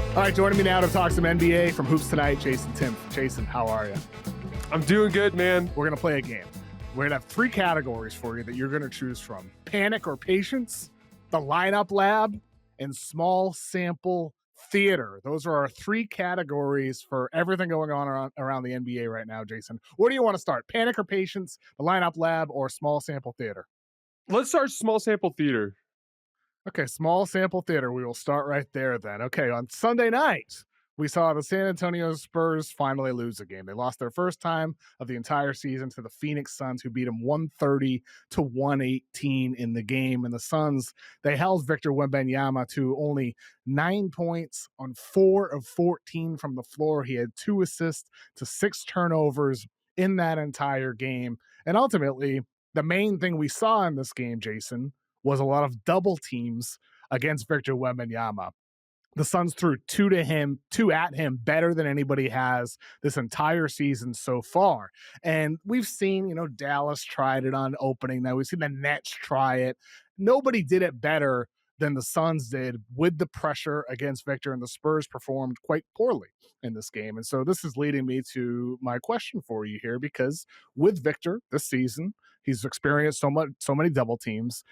All right, joining me now to talk some NBA from Hoops Tonight, Jason Timpf. Jason, how are you? I'm doing good, man. We're going to play a game. We're going to have three categories for you that you're going to choose from. Panic or patience, the lineup lab, and small sample theater. Those are our three categories for everything going on around the NBA right now, Jason. Where do you want to start? Panic or patience, the lineup lab, or small sample theater? Let's start small sample theater. Okay, small sample theater. We will start right there then. Okay, on Sunday night, we saw the San Antonio Spurs finally lose a game. They lost their first time of the entire season to the Phoenix Suns, who beat them 130-118 in the game. And the Suns, they held Victor Wembanyama to only 9 points on 4 of 14 from the floor. He had 2 assists to 6 turnovers in that entire game. And ultimately, the main thing we saw in this game, Jason, was a lot of double teams against Victor Wembanyama. The Suns threw 2 at him better than anybody has this entire season so far. And we've seen, Dallas tried it on opening night. We've seen the Nets try it. Nobody did it better than the Suns did with the pressure against Victor, and the Spurs performed quite poorly in this game. And so this is leading me to my question for you here, because with Victor this season, he's experienced so many double teams.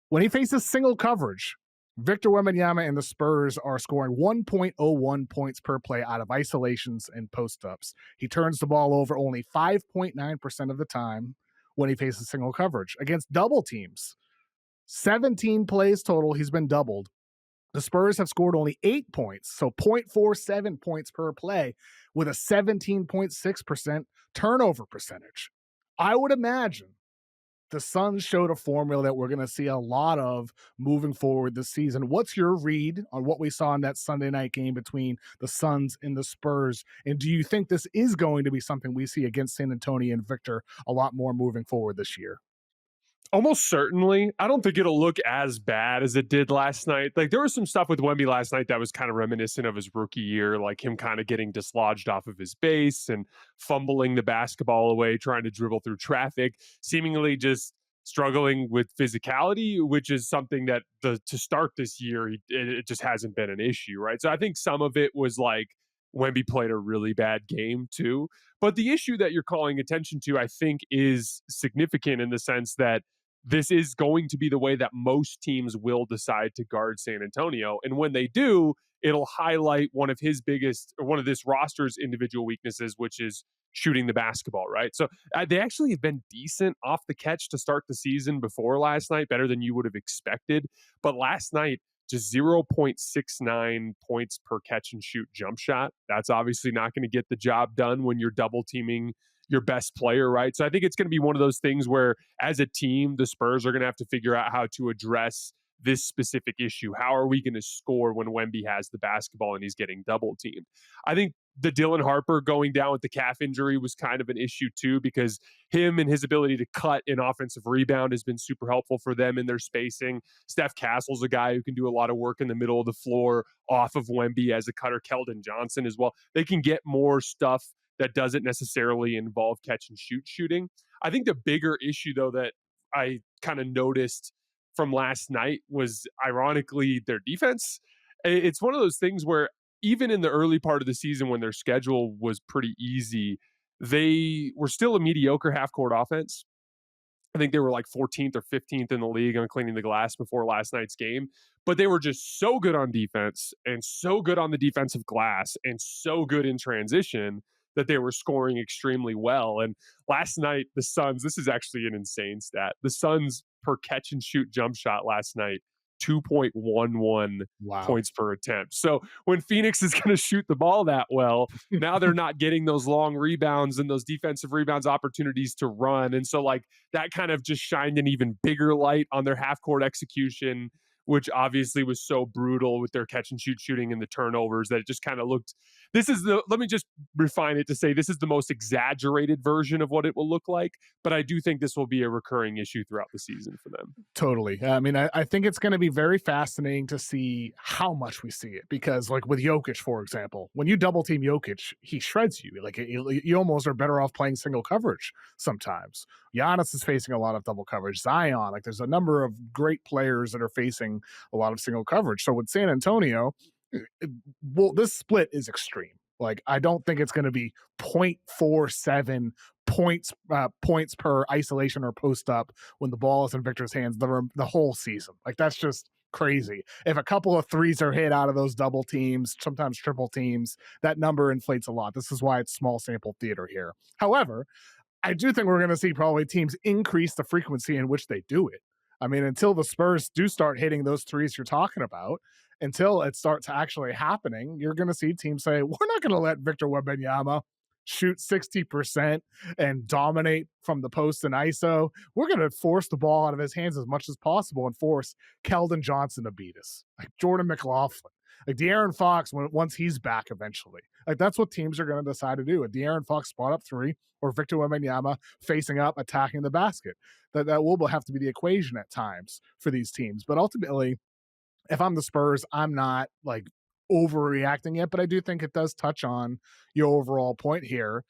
When he faces single coverage, Victor Wembanyama and the Spurs are scoring 1.01 points per play out of isolations and post-ups. He turns the ball over only 5.9% of the time when he faces single coverage. Against double teams, 17 plays total, he's been doubled. The Spurs have scored only 8 points, so 0.47 points per play with a 17.6% turnover percentage. I would imagine the Suns showed a formula that we're going to see a lot of moving forward this season. What's your read on what we saw in that Sunday night game between the Suns and the Spurs? And do you think this is going to be something we see against San Antonio and Victor a lot more moving forward this year? Almost certainly. I don't think it'll look as bad as it did last night. Like, there was some stuff with Wemby last night that was kind of reminiscent of his rookie year, like him kind of getting dislodged off of his base and fumbling the basketball away, trying to dribble through traffic, seemingly just struggling with physicality, which is something that to start this year, it just hasn't been an issue, right? So I think some of it was like Wemby played a really bad game too. But the issue that you're calling attention to, I think, is significant in the sense that this is going to be the way that most teams will decide to guard San Antonio. And when they do, it'll highlight one of this roster's individual weaknesses, which is shooting the basketball, right? So they actually have been decent off the catch to start the season before last night, better than you would have expected. But last night, just 0.69 points per catch and shoot jump shot. That's obviously not going to get the job done when you're double teaming your best player, right? So I think it's going to be one of those things where, as a team, the Spurs are going to have to figure out how to address this specific issue. How are we going to score when Wemby has the basketball and he's getting double teamed? I think the Dylan Harper going down with the calf injury was kind of an issue too, because him and his ability to cut in offensive rebound has been super helpful for them in their spacing. Steph Castle's a guy who can do a lot of work in the middle of the floor off of Wemby as a cutter. Keldon Johnson as well. They can get more stuff that doesn't necessarily involve catch and shoot shooting. I think the bigger issue, though, that I kind of noticed from last night was, ironically, their defense. It's one of those things where even in the early part of the season when their schedule was pretty easy, they were still a mediocre half-court offense. I think they were like 14th or 15th in the league on cleaning the glass before last night's game. But they were just so good on defense and so good on the defensive glass and so good in transition that they were scoring extremely well. And last night, the Suns, this is actually an insane stat. The Suns per catch and shoot jump shot last night, 2.11 points per attempt. So when Phoenix is going to shoot the ball that well, now they're not getting those long rebounds and those defensive rebounds opportunities to run. And so like that kind of just shined an even bigger light on their half court execution, which obviously was so brutal with their catch and shoot shooting and the turnovers that it just kind of looked, let me just refine it to say this is the most exaggerated version of what it will look like. But I do think this will be a recurring issue throughout the season for them. Totally. I mean, I think it's going to be very fascinating to see how much we see it, because like with Jokic, for example, when you double team Jokic, he shreds you. Like you almost are better off playing single coverage sometimes. Giannis is facing a lot of double coverage. Zion, like there's a number of great players that are facing a lot of single coverage. So with San Antonio, Well, this split is extreme. Like, I don't think it's going to be 0.47 points per isolation or post up when the ball is in Victor's hands the whole season. Like, that's just crazy. If a couple of threes are hit out of those double teams, sometimes triple teams, that number inflates a lot. This is why it's small sample theater here. However, I do think we're going to see probably teams increase the frequency in which they do it. I mean, until the Spurs do start hitting those threes you're talking about, until it starts actually happening, you're going to see teams say, we're not going to let Victor Wembanyama shoot 60% and dominate from the post and ISO. We're going to force the ball out of his hands as much as possible and force Keldon Johnson to beat us, like Jordan McLaughlin, like De'Aaron Fox once he's back eventually. Like, that's what teams are going to decide to do. A De'Aaron Fox spot up three or Victor Wembanyama facing up, attacking the basket. That will have to be the equation at times for these teams. But ultimately, if I'm the Spurs, I'm not like overreacting yet, but I do think it does touch on your overall point here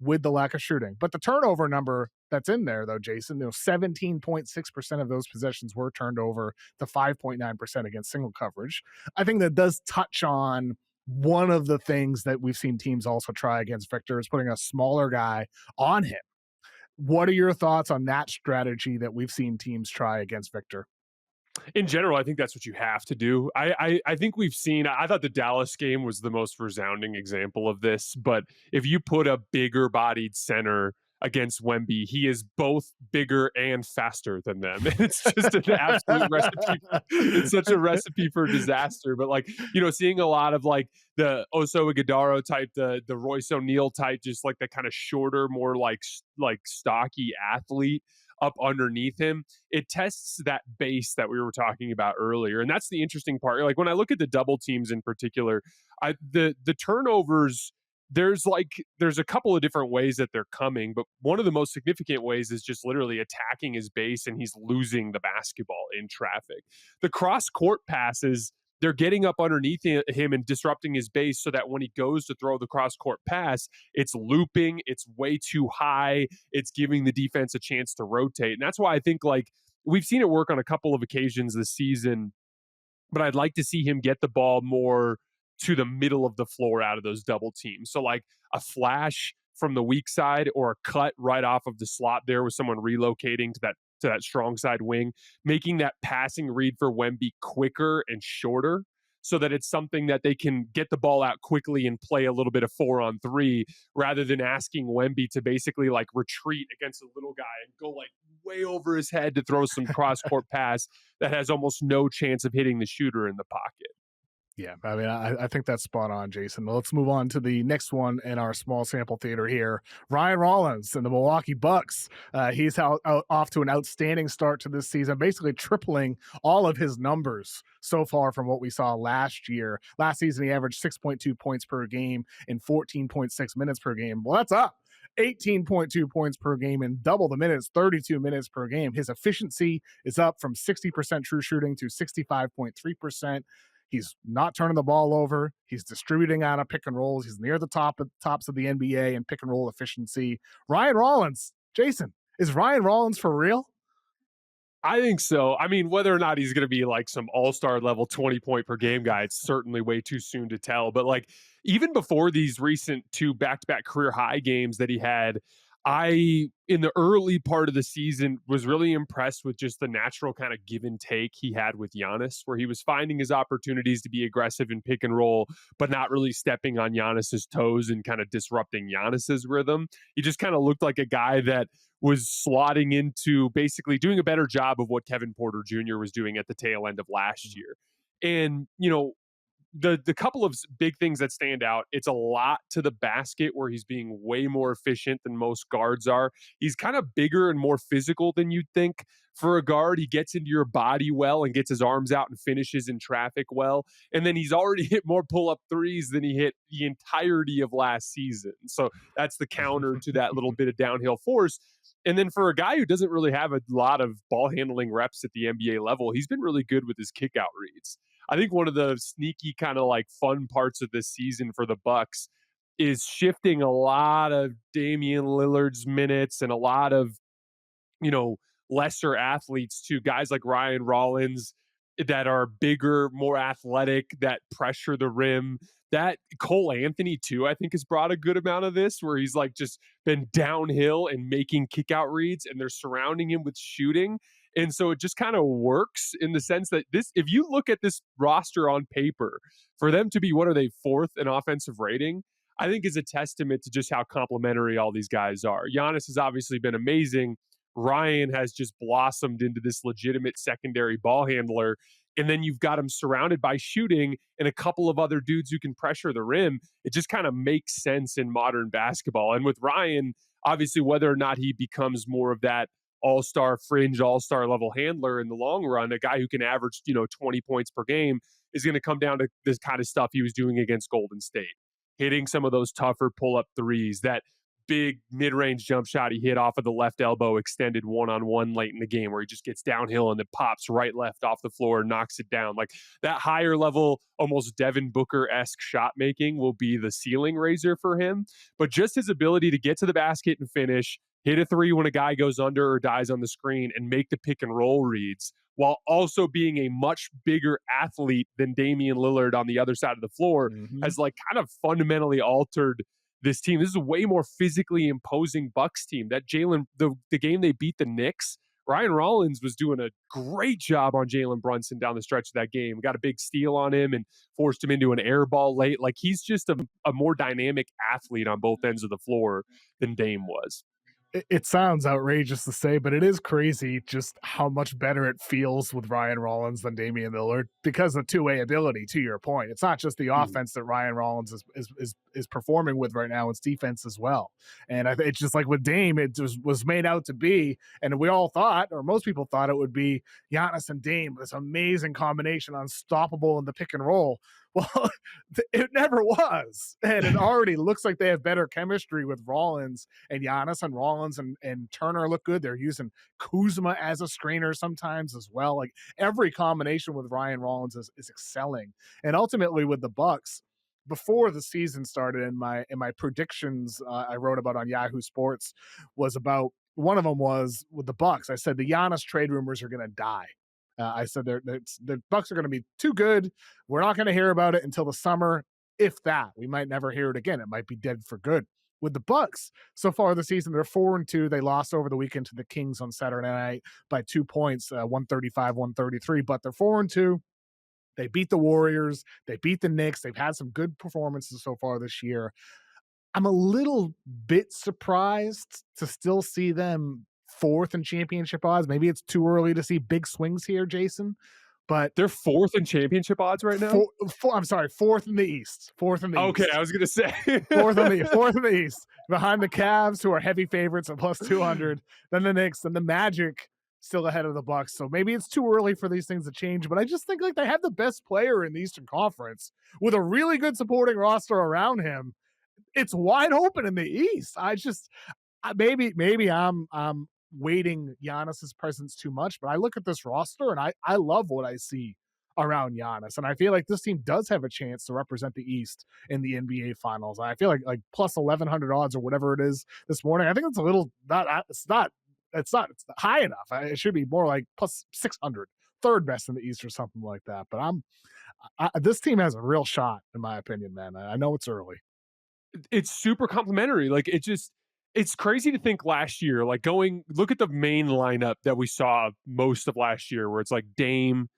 with the lack of shooting. But the turnover number that's in there, though, Jason, 17.6% of those possessions were turned over to 5.9% against single coverage. I think that does touch on one of the things that we've seen teams also try against Victor is putting a smaller guy on him. What are your thoughts on that strategy that we've seen teams try against Victor? In general, I think that's what you have to do. I think we've seen, I thought the Dallas game was the most resounding example of this, but if you put a bigger bodied center against Wemby, he is both bigger and faster than them. And it's just an absolute recipe. It's such a recipe for disaster. But like, seeing a lot of like the Oso Ighodaro type, the Royce O'Neal type, just like the kind of shorter, more like stocky athlete up underneath him, it tests that base that we were talking about earlier. And that's the interesting part. Like when I look at the double teams in particular, the turnovers, there's a couple of different ways that they're coming, but one of the most significant ways is just literally attacking his base and he's losing the basketball in traffic. The cross court passes, they're getting up underneath him and disrupting his base so that when he goes to throw the cross court pass, it's looping, it's way too high, it's giving the defense a chance to rotate. And that's why I think like we've seen it work on a couple of occasions this season, but I'd like to see him get the ball more to the middle of the floor out of those double teams. So like a flash from the weak side or a cut right off of the slot there with someone relocating to that strong side wing, making that passing read for Wemby quicker and shorter so that it's something that they can get the ball out quickly and play a little bit of 4-on-3 rather than asking Wemby to basically like retreat against a little guy and go like way over his head to throw some cross court pass that has almost no chance of hitting the shooter in the pocket. Yeah, I mean, I think that's spot on, Jason. Well, let's move on to the next one in our small sample theater here. Ryan Rollins and the Milwaukee Bucks. He's off to an outstanding start to this season, basically tripling all of his numbers so far from what we saw last year. Last season, he averaged 6.2 points per game in 14.6 minutes per game. Well, that's up 18.2 points per game and double the minutes, 32 minutes per game. His efficiency is up from 60% true shooting to 65.3%. He's not turning the ball over. He's distributing out of pick and rolls. He's near the tops of the NBA in pick and roll efficiency. Ryan Rollins, Jason, is Ryan Rollins for real? I think so. I mean, whether or not he's going to be like some all-star level 20 point per game guy, it's certainly way too soon to tell. But like even before these recent two back-to-back career high games that he had, in the early part of the season, was really impressed with just the natural kind of give and take he had with Giannis, where he was finding his opportunities to be aggressive in pick and roll, but not really stepping on Giannis's toes and kind of disrupting Giannis's rhythm. He just kind of looked like a guy that was slotting into basically doing a better job of what Kevin Porter Jr. was doing at the tail end of last year. And, the couple of big things that stand out, it's a lot to the basket where he's being way more efficient than most guards are. He's kind of bigger and more physical than you'd think for a guard. He gets into your body well and gets his arms out and finishes in traffic well. And then he's already hit more pull-up threes than he hit the entirety of last season. So that's the counter to that little bit of downhill force. And then for a guy who doesn't really have a lot of ball handling reps at the NBA level, he's been really good with his kick out reads. I think one of the sneaky kind of like fun parts of this season for the Bucks is shifting a lot of Damian Lillard's minutes and a lot of, lesser athletes to guys like Ryan Rollins, that are bigger, more athletic, that pressure the rim. That Cole Anthony too, I think has brought a good amount of this where he's like just been downhill and making kick out reads and they're surrounding him with shooting. And so it just kind of works in the sense that this, if you look at this roster on paper, for them to be, what are they, fourth in offensive rating, I think is a testament to just how complementary all these guys are. Giannis has obviously been amazing. Ryan has just blossomed into this legitimate secondary ball handler. And then you've got him surrounded by shooting and a couple of other dudes who can pressure the rim. It just kind of makes sense in modern basketball. And with Ryan, obviously, whether or not he becomes more of that all-star fringe, all-star level handler in the long run, a guy who can average, 20 points per game is going to come down to this kind of stuff he was doing against Golden State, hitting some of those tougher pull-up threes, that big mid-range jump shot he hit off of the left elbow, extended one-on-one late in the game where he just gets downhill and then pops right left off the floor and knocks it down. Like that higher level, almost Devin Booker-esque shot making will be the ceiling raiser for him. But just his ability to get to the basket and finish, hit a three when a guy goes under or dies on the screen, and make the pick and roll reads while also being a much bigger athlete than Damian Lillard on the other side of the floor Mhm. has like kind of fundamentally altered this team. This is a way more physically imposing Bucks team. That Jalen, the game they beat the Knicks, Ryan Rollins was doing a great job on Jalen Brunson down the stretch of that game. Got a big steal on him and forced him into an air ball late. Like he's just a more dynamic athlete on both ends of the floor than Dame was. It sounds outrageous to say, but it is crazy just how much better it feels with Ryan Rollins than Damian Lillard because of two-way ability. To your point, it's not just the Mhm. offense that Ryan Rollins is performing with right now; it's defense as well. And it's just like with Dame, it was made out to be, and we all thought, or most people thought, it would be Giannis and Dame, this amazing combination, unstoppable in the pick and roll. Well, it never was, and it already looks like they have better chemistry with Rollins and Giannis, and Rollins and Turner look good. They're using Kuzma as a screener sometimes as well. Like every combination with Ryan Rollins is excelling. And ultimately with the Bucks, before the season started, in my predictions I wrote about on Yahoo Sports was about one of them was with the Bucks. I said the Giannis trade rumors are going to die. I said the Bucks are going to be too good. We're not going to hear about it until the summer, if that. We might never hear it again. It might be dead for good with the Bucks so far this season. They're 4-2. They lost over the weekend to the Kings on Saturday night by 2 points, 135-133. But they're 4-2. They beat the Warriors. They beat the Knicks. They've had some good performances so far this year. I'm a little bit surprised to still see them fourth in championship odds. Maybe it's too early to see big swings here, Jason. But They're fourth in championship odds right now. I'm sorry, fourth in the East. Fourth in the Okay, I East. was gonna say Fourth in the East, behind the Cavs, who are heavy favorites at plus 200. Then the Knicks, and the Magic still ahead of the Bucks. So maybe it's too early for these things to change. But I just think like they have the best player in the Eastern Conference with a really good supporting roster around him. It's wide open in the East. Maybe I'm weighting Giannis's presence too much, but I look at this roster and I love what I see around Giannis, and I feel like this team does have a chance to represent the East in the NBA Finals. I feel like plus 1,100 odds or whatever it is this morning. I think it's a little not. It's not high enough. It should be more like plus 600, third best in the East or something like that. But this team has a real shot, in my opinion, man. I know it's early. it's super complimentary. Like it's crazy to think last year, like going look at the main lineup that we saw most of last year, where it's like Dame,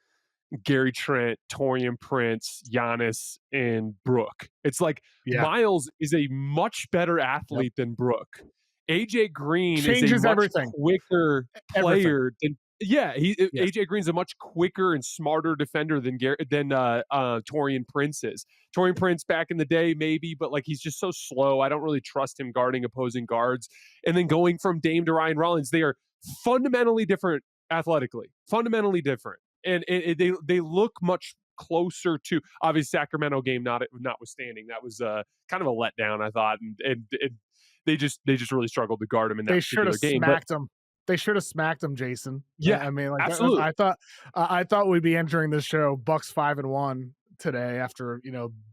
Gary Trent, Torian Prince, Giannis, and Brook. It's like Yeah. Miles is a much better Yep. athlete than Brook. AJ Green is a Changes much everything. quicker Everything. player than he Yes. AJ Green's a much quicker and smarter defender than Torian Prince is. Torian Prince back in the day, maybe, but like he's just so slow. I don't really trust him guarding opposing guards. And then going from Dame to Ryan Rollins, they are fundamentally different athletically, fundamentally different, and they look much closer to obviously Sacramento game notwithstanding. That was kind of a letdown, I thought, and they just really struggled to guard him in that They should have particular game. But smacked him. They should have smacked him, Jason. yeah, I mean, like absolutely. I thought we'd be entering this show Bucks 5-1 today after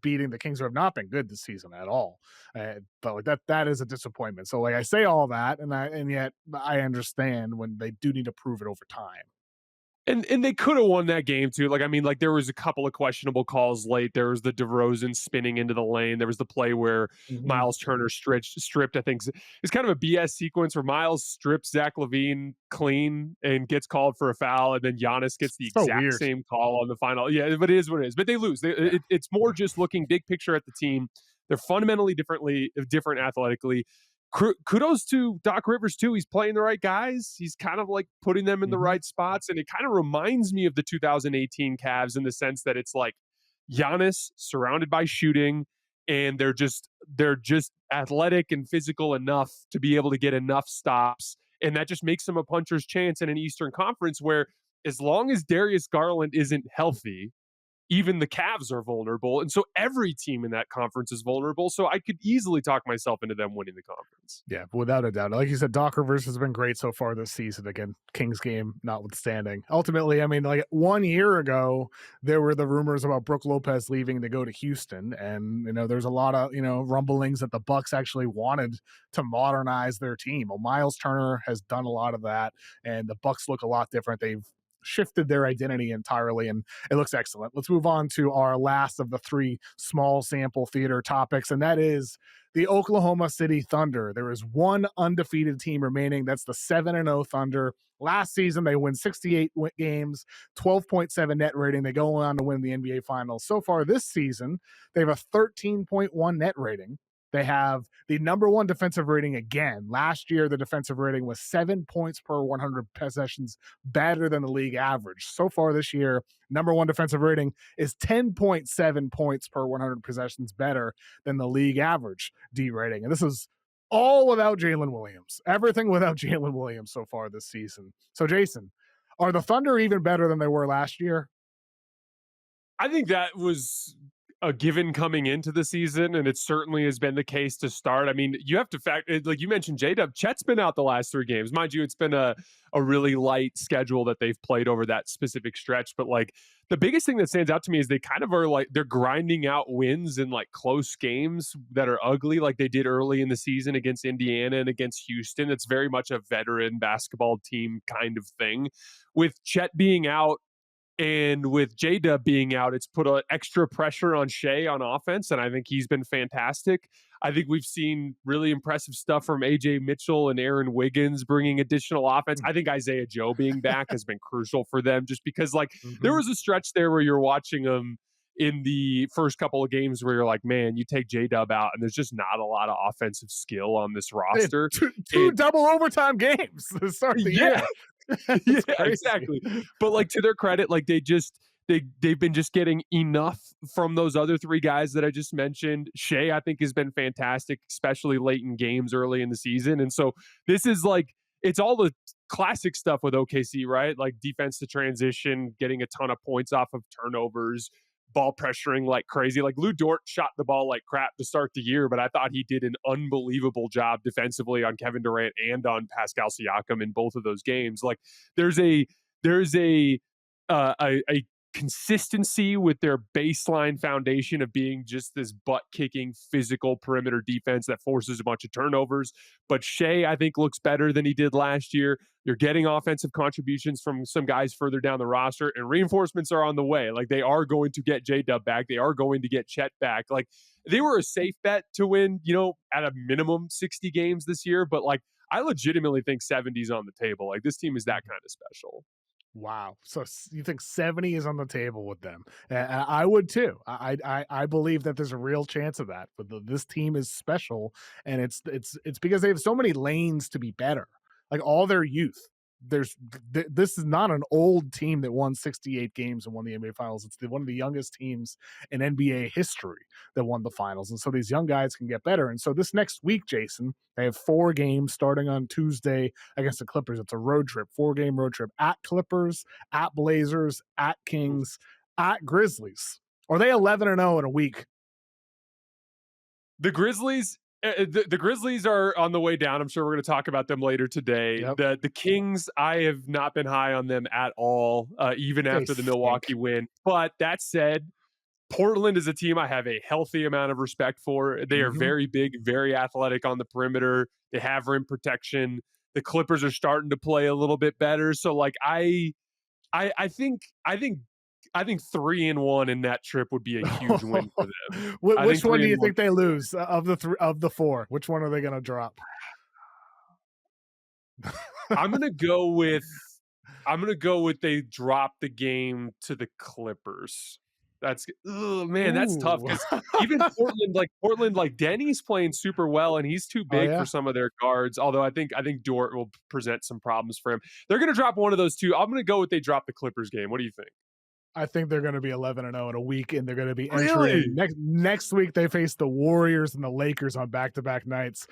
beating the Kings, who have not been good this season at all. But like that is a disappointment. So like I say all that, and yet I understand when they do need to prove it over time. And they could have won that game too. Like, I mean, like there was a couple of questionable calls late. There was the DeRozan spinning into the lane. There was the play where Mhm. Miles Turner stripped. I think it's kind of a BS sequence where Miles strips Zach LaVine clean and gets called for a foul, and then Giannis gets the So exact weird. same call on the final. Yeah, but it is what it is. But they lose. Yeah. It's more Yeah. just looking big picture at the team. They're fundamentally different athletically. Kudos to Doc Rivers too. He's playing the right guys. He's kind of like putting them in the Mhm. right spots, and it kind of reminds me of the 2018 Cavs in the sense that it's like Giannis surrounded by shooting, and they're just athletic and physical enough to be able to get enough stops, and that just makes them a puncher's chance in an Eastern Conference where, as long as Darius Garland isn't healthy, even the Cavs are vulnerable. And so every team in that conference is vulnerable. So I could easily talk myself into them winning the conference. Yeah, without a doubt. Like you said, Doc Rivers has been great so far this season. Again, Kings game notwithstanding. Ultimately, I mean, like 1 year ago, there were the rumors about Brook Lopez leaving to go to Houston, and there's a lot of rumblings that the Bucks actually wanted to modernize their team. Well, Miles Turner has done a lot of that, and the Bucks look a lot different. They've shifted their identity entirely, and it looks excellent. Let's move on to our last of the three small sample theater topics, and that is the Oklahoma City Thunder. There is one undefeated team remaining. That's the 7-0 Thunder. Last season, they win 68 games, 12.7 net rating. They go on to win the NBA Finals. So far this season, they have a 13.1 net rating. They have the number one defensive rating again. Last year, the defensive rating was 7 points per 100 possessions, better than the league average. So far this year, number one defensive rating is 10.7 points per 100 possessions, better than the league average D rating. And this is all without Jalen Williams. Everything without Jalen Williams so far this season. So, Jason, are the Thunder even better than they were last year? I think that was a given coming into the season, and it certainly has been the case to start. I mean, you have to like you mentioned, J-Dub, Chet's been out the last 3 games. Mind you, it's been a really light schedule that they've played over that specific stretch. But like the biggest thing that stands out to me is they kind of are like they're grinding out wins in like close games that are ugly, like they did early in the season against Indiana and against Houston. It's very much a veteran basketball team kind of thing. With Chet being out, and with J-Dub being out, it's put extra pressure on Shea on offense, and I think he's been fantastic. I think we've seen really impressive stuff from A.J. Mitchell and Aaron Wiggins bringing additional offense. I think Isaiah Joe being back has been crucial for them just because, like, there Mm-hmm. was a stretch there where you're watching them in the first couple of games where you're like, man, you take J-Dub out, and there's just not a lot of offensive skill on this They had roster. two double overtime games to start the Yeah, year. yeah, That's crazy. exactly. But like to their credit, like they've been just getting enough from those other 3 guys that I just mentioned. Shea, I think, has been fantastic, especially late in games early in the season. And so this is like it's all the classic stuff with OKC, right? Like defense to transition, getting a ton of points off of turnovers, ball pressuring like crazy. Like Lou Dort shot the ball like crap to start the year, but I thought he did an unbelievable job defensively on Kevin Durant and on Pascal Siakam in both of those games. Like there's a there's a consistency with their baseline foundation of being just this butt kicking physical perimeter defense that forces a bunch of turnovers. But Shea, I think, looks better than he did last year. You're getting offensive contributions from some guys further down the roster, and reinforcements are on the way. Like they are going to get J-Dub back. They are going to get Chet back. Like they were a safe bet to win, at a minimum 60 games this year. But like I legitimately think 70's on the table. Like this team is that kind of special. Wow. So you think 70 is on the table with them? And I would too. I believe that there's a real chance of that. But this team is special, and it's because they have so many lanes to be better. Like all their youth. This is not an old team that won 68 games and won the NBA Finals. It's one of the youngest teams in NBA history that won the finals. And so these young guys can get better. And so this next week, Jason, they have 4 games starting on Tuesday against the Clippers. It's a road trip, 4-game road trip at Clippers, at Blazers, at Kings, at Grizzlies. Are they 11-0 in a week? The Grizzlies, the Grizzlies are on the way down. I'm sure we're going to talk about them later today. Yep. The Kings, I have not been high on them at all, even They after the Milwaukee stink. win. But that said, Portland is a team I have a healthy amount of respect for. They are Mm-hmm. very big, very athletic on the perimeter. They have rim protection. The Clippers are starting to play a little bit better. So like I think 3-1 in that trip would be a huge win for them. I Which think one three do and you one. think they lose of the four? Which one are they going to drop? I'm gonna go with they drop the game to the Clippers. That's man, that's tough Ooh. because even Portland, like Denny's playing super well, and he's too Oh big for yeah. some of their guards. Although I think Dort will present some problems for him. They're gonna drop one of those two. I'm gonna go with they drop the Clippers game. What do you think? I think they're going to be 11-0 in a week, and they're going to be entering Really? next week. They face the Warriors and the Lakers on back-to-back nights.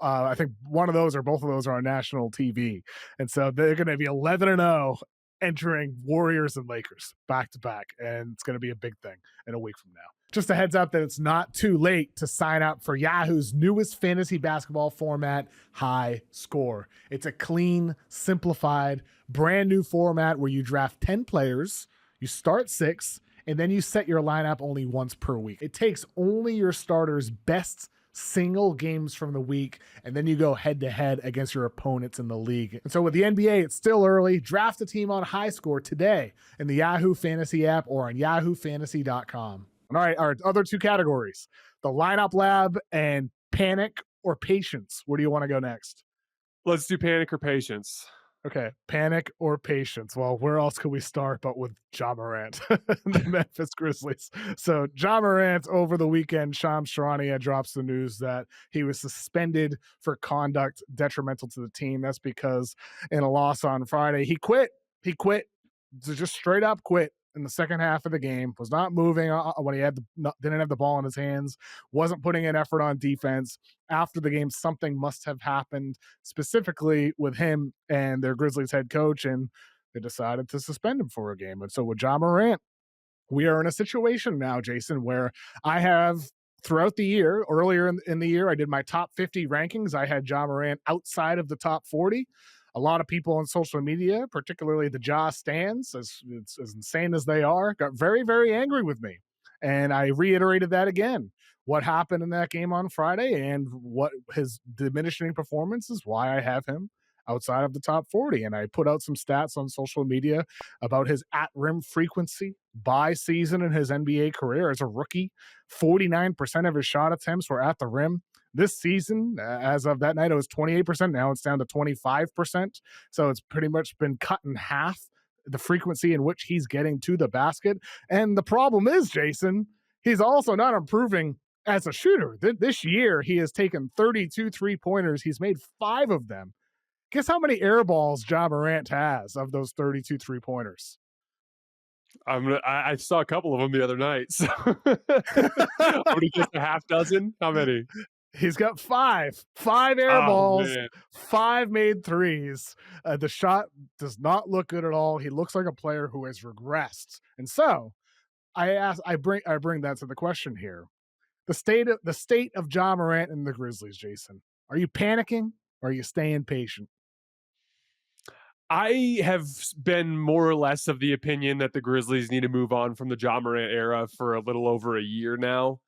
I think one of those or both of those are on national TV, and so they're going to be 11-0 entering Warriors and Lakers back to back, and it's going to be a big thing in a week from now. Just a heads up that it's not too late to sign up for Yahoo's newest fantasy basketball format, High Score. It's a clean, simplified, brand new format where you draft 10 players. You start 6, and then you set your lineup only once per week. It takes only your starters' best single games from the week, and then you go head to head against your opponents in the league. And so with the NBA, it's still early. Draft a team on High Score today in the Yahoo Fantasy app or on yahoofantasy.com. All right, our other two categories, the lineup lab and panic or patience. Where do you want to go next? Let's do panic or patience. Okay, panic or patience. Well, where else could we start but with Ja Morant, the Memphis Grizzlies? So Ja Morant over the weekend, Shams Charania drops the news that he was suspended for conduct detrimental to the team. That's because in a loss on Friday, he quit. He quit, just straight up quit in the second half of the game. Was not moving when he didn't have the ball in his hands. Wasn't putting in effort on defense. After the game, something must have happened specifically with him and their Grizzlies head coach, and they decided to suspend him for a game. And so with Ja Morant, we are in a situation now, Jason, where I have throughout the year, earlier in the year, I did my top 50 rankings. I had Ja Morant outside of the top 40. A lot of people on social media, particularly the Ja stands, as insane as they are, got very, very angry with me. And I reiterated that again. What happened in that game on Friday and what his diminishing performance is, why I have him outside of the top 40. And I put out some stats on social media about his at rim frequency by season in his NBA career as a rookie. 49% of his shot attempts were at the rim. This season, as of that night, it was 28%. Now it's down to 25%. So it's pretty much been cut in half, the frequency in which he's getting to the basket. And the problem is, Jason, he's also not improving as a shooter. This year, he has taken 32 3-pointers. He's made 5 of them. Guess how many air balls Ja Morant has of those 32 3-pointers? I saw a couple of them the other night. So I'm gonna guess a half dozen. How many? He's got 5 air Oh balls, man. 5 made threes. The shot does not look good at all. He looks like a player who has regressed. And so I bring that to the question here. The state of Ja Morant and the Grizzlies, Jason. Are you panicking or are you staying patient? I have been more or less of the opinion that the Grizzlies need to move on from the Ja Morant era for a little over a year now.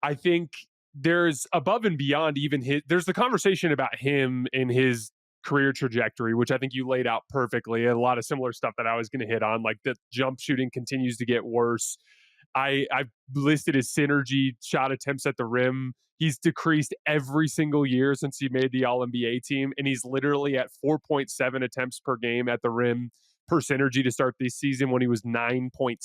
I think there's above and beyond even there's the conversation about him and his career trajectory, which I think you laid out perfectly. A lot of similar stuff that I was going to hit on, like the jump shooting continues to get worse. I've listed his synergy shot attempts at the rim. He's decreased every single year since he made the All NBA team, and he's literally at 4.7 attempts per game at the rim per synergy to start this season when he was 9.6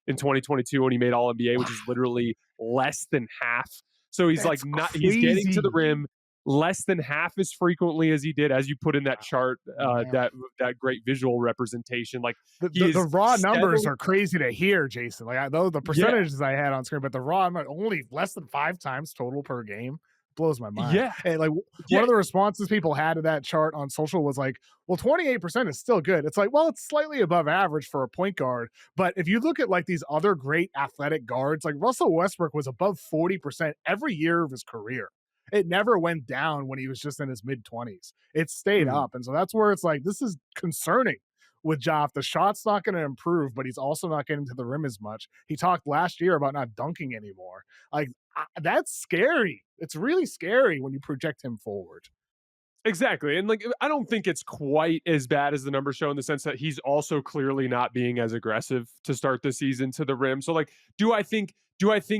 in 2022 when he made All NBA, which is Wow, literally less than half. So he's like that's not he's getting to the crazy. rim less than half as frequently as he did, as you put in that chart, Yeah. that great visual representation. Like The, he the is raw numbers steadily, are crazy to hear, Jason. Like though the yeah, percentages I had on screen, but the raw only less than 5 times total per game blows my mind. yeah, And like one yeah. of the responses people had to that chart on social was like, "Well, 28% is still good." It's like, well, it's slightly above average for a point guard, but if you look at like these other great athletic guards, like Russell Westbrook was above 40% every year of his career. It never went down when he was just in his mid 20s. It stayed Mhm. up. And so that's where it's like, this is concerning with Joff. The shot's not going to improve, but he's also not getting to the rim as much. He talked last year about not dunking anymore. Like, that's scary. It's really scary when you project him forward. Exactly. And like, I don't think it's quite as bad as the numbers show in the sense that he's also clearly not being as aggressive to start the season to the rim. So like, do I think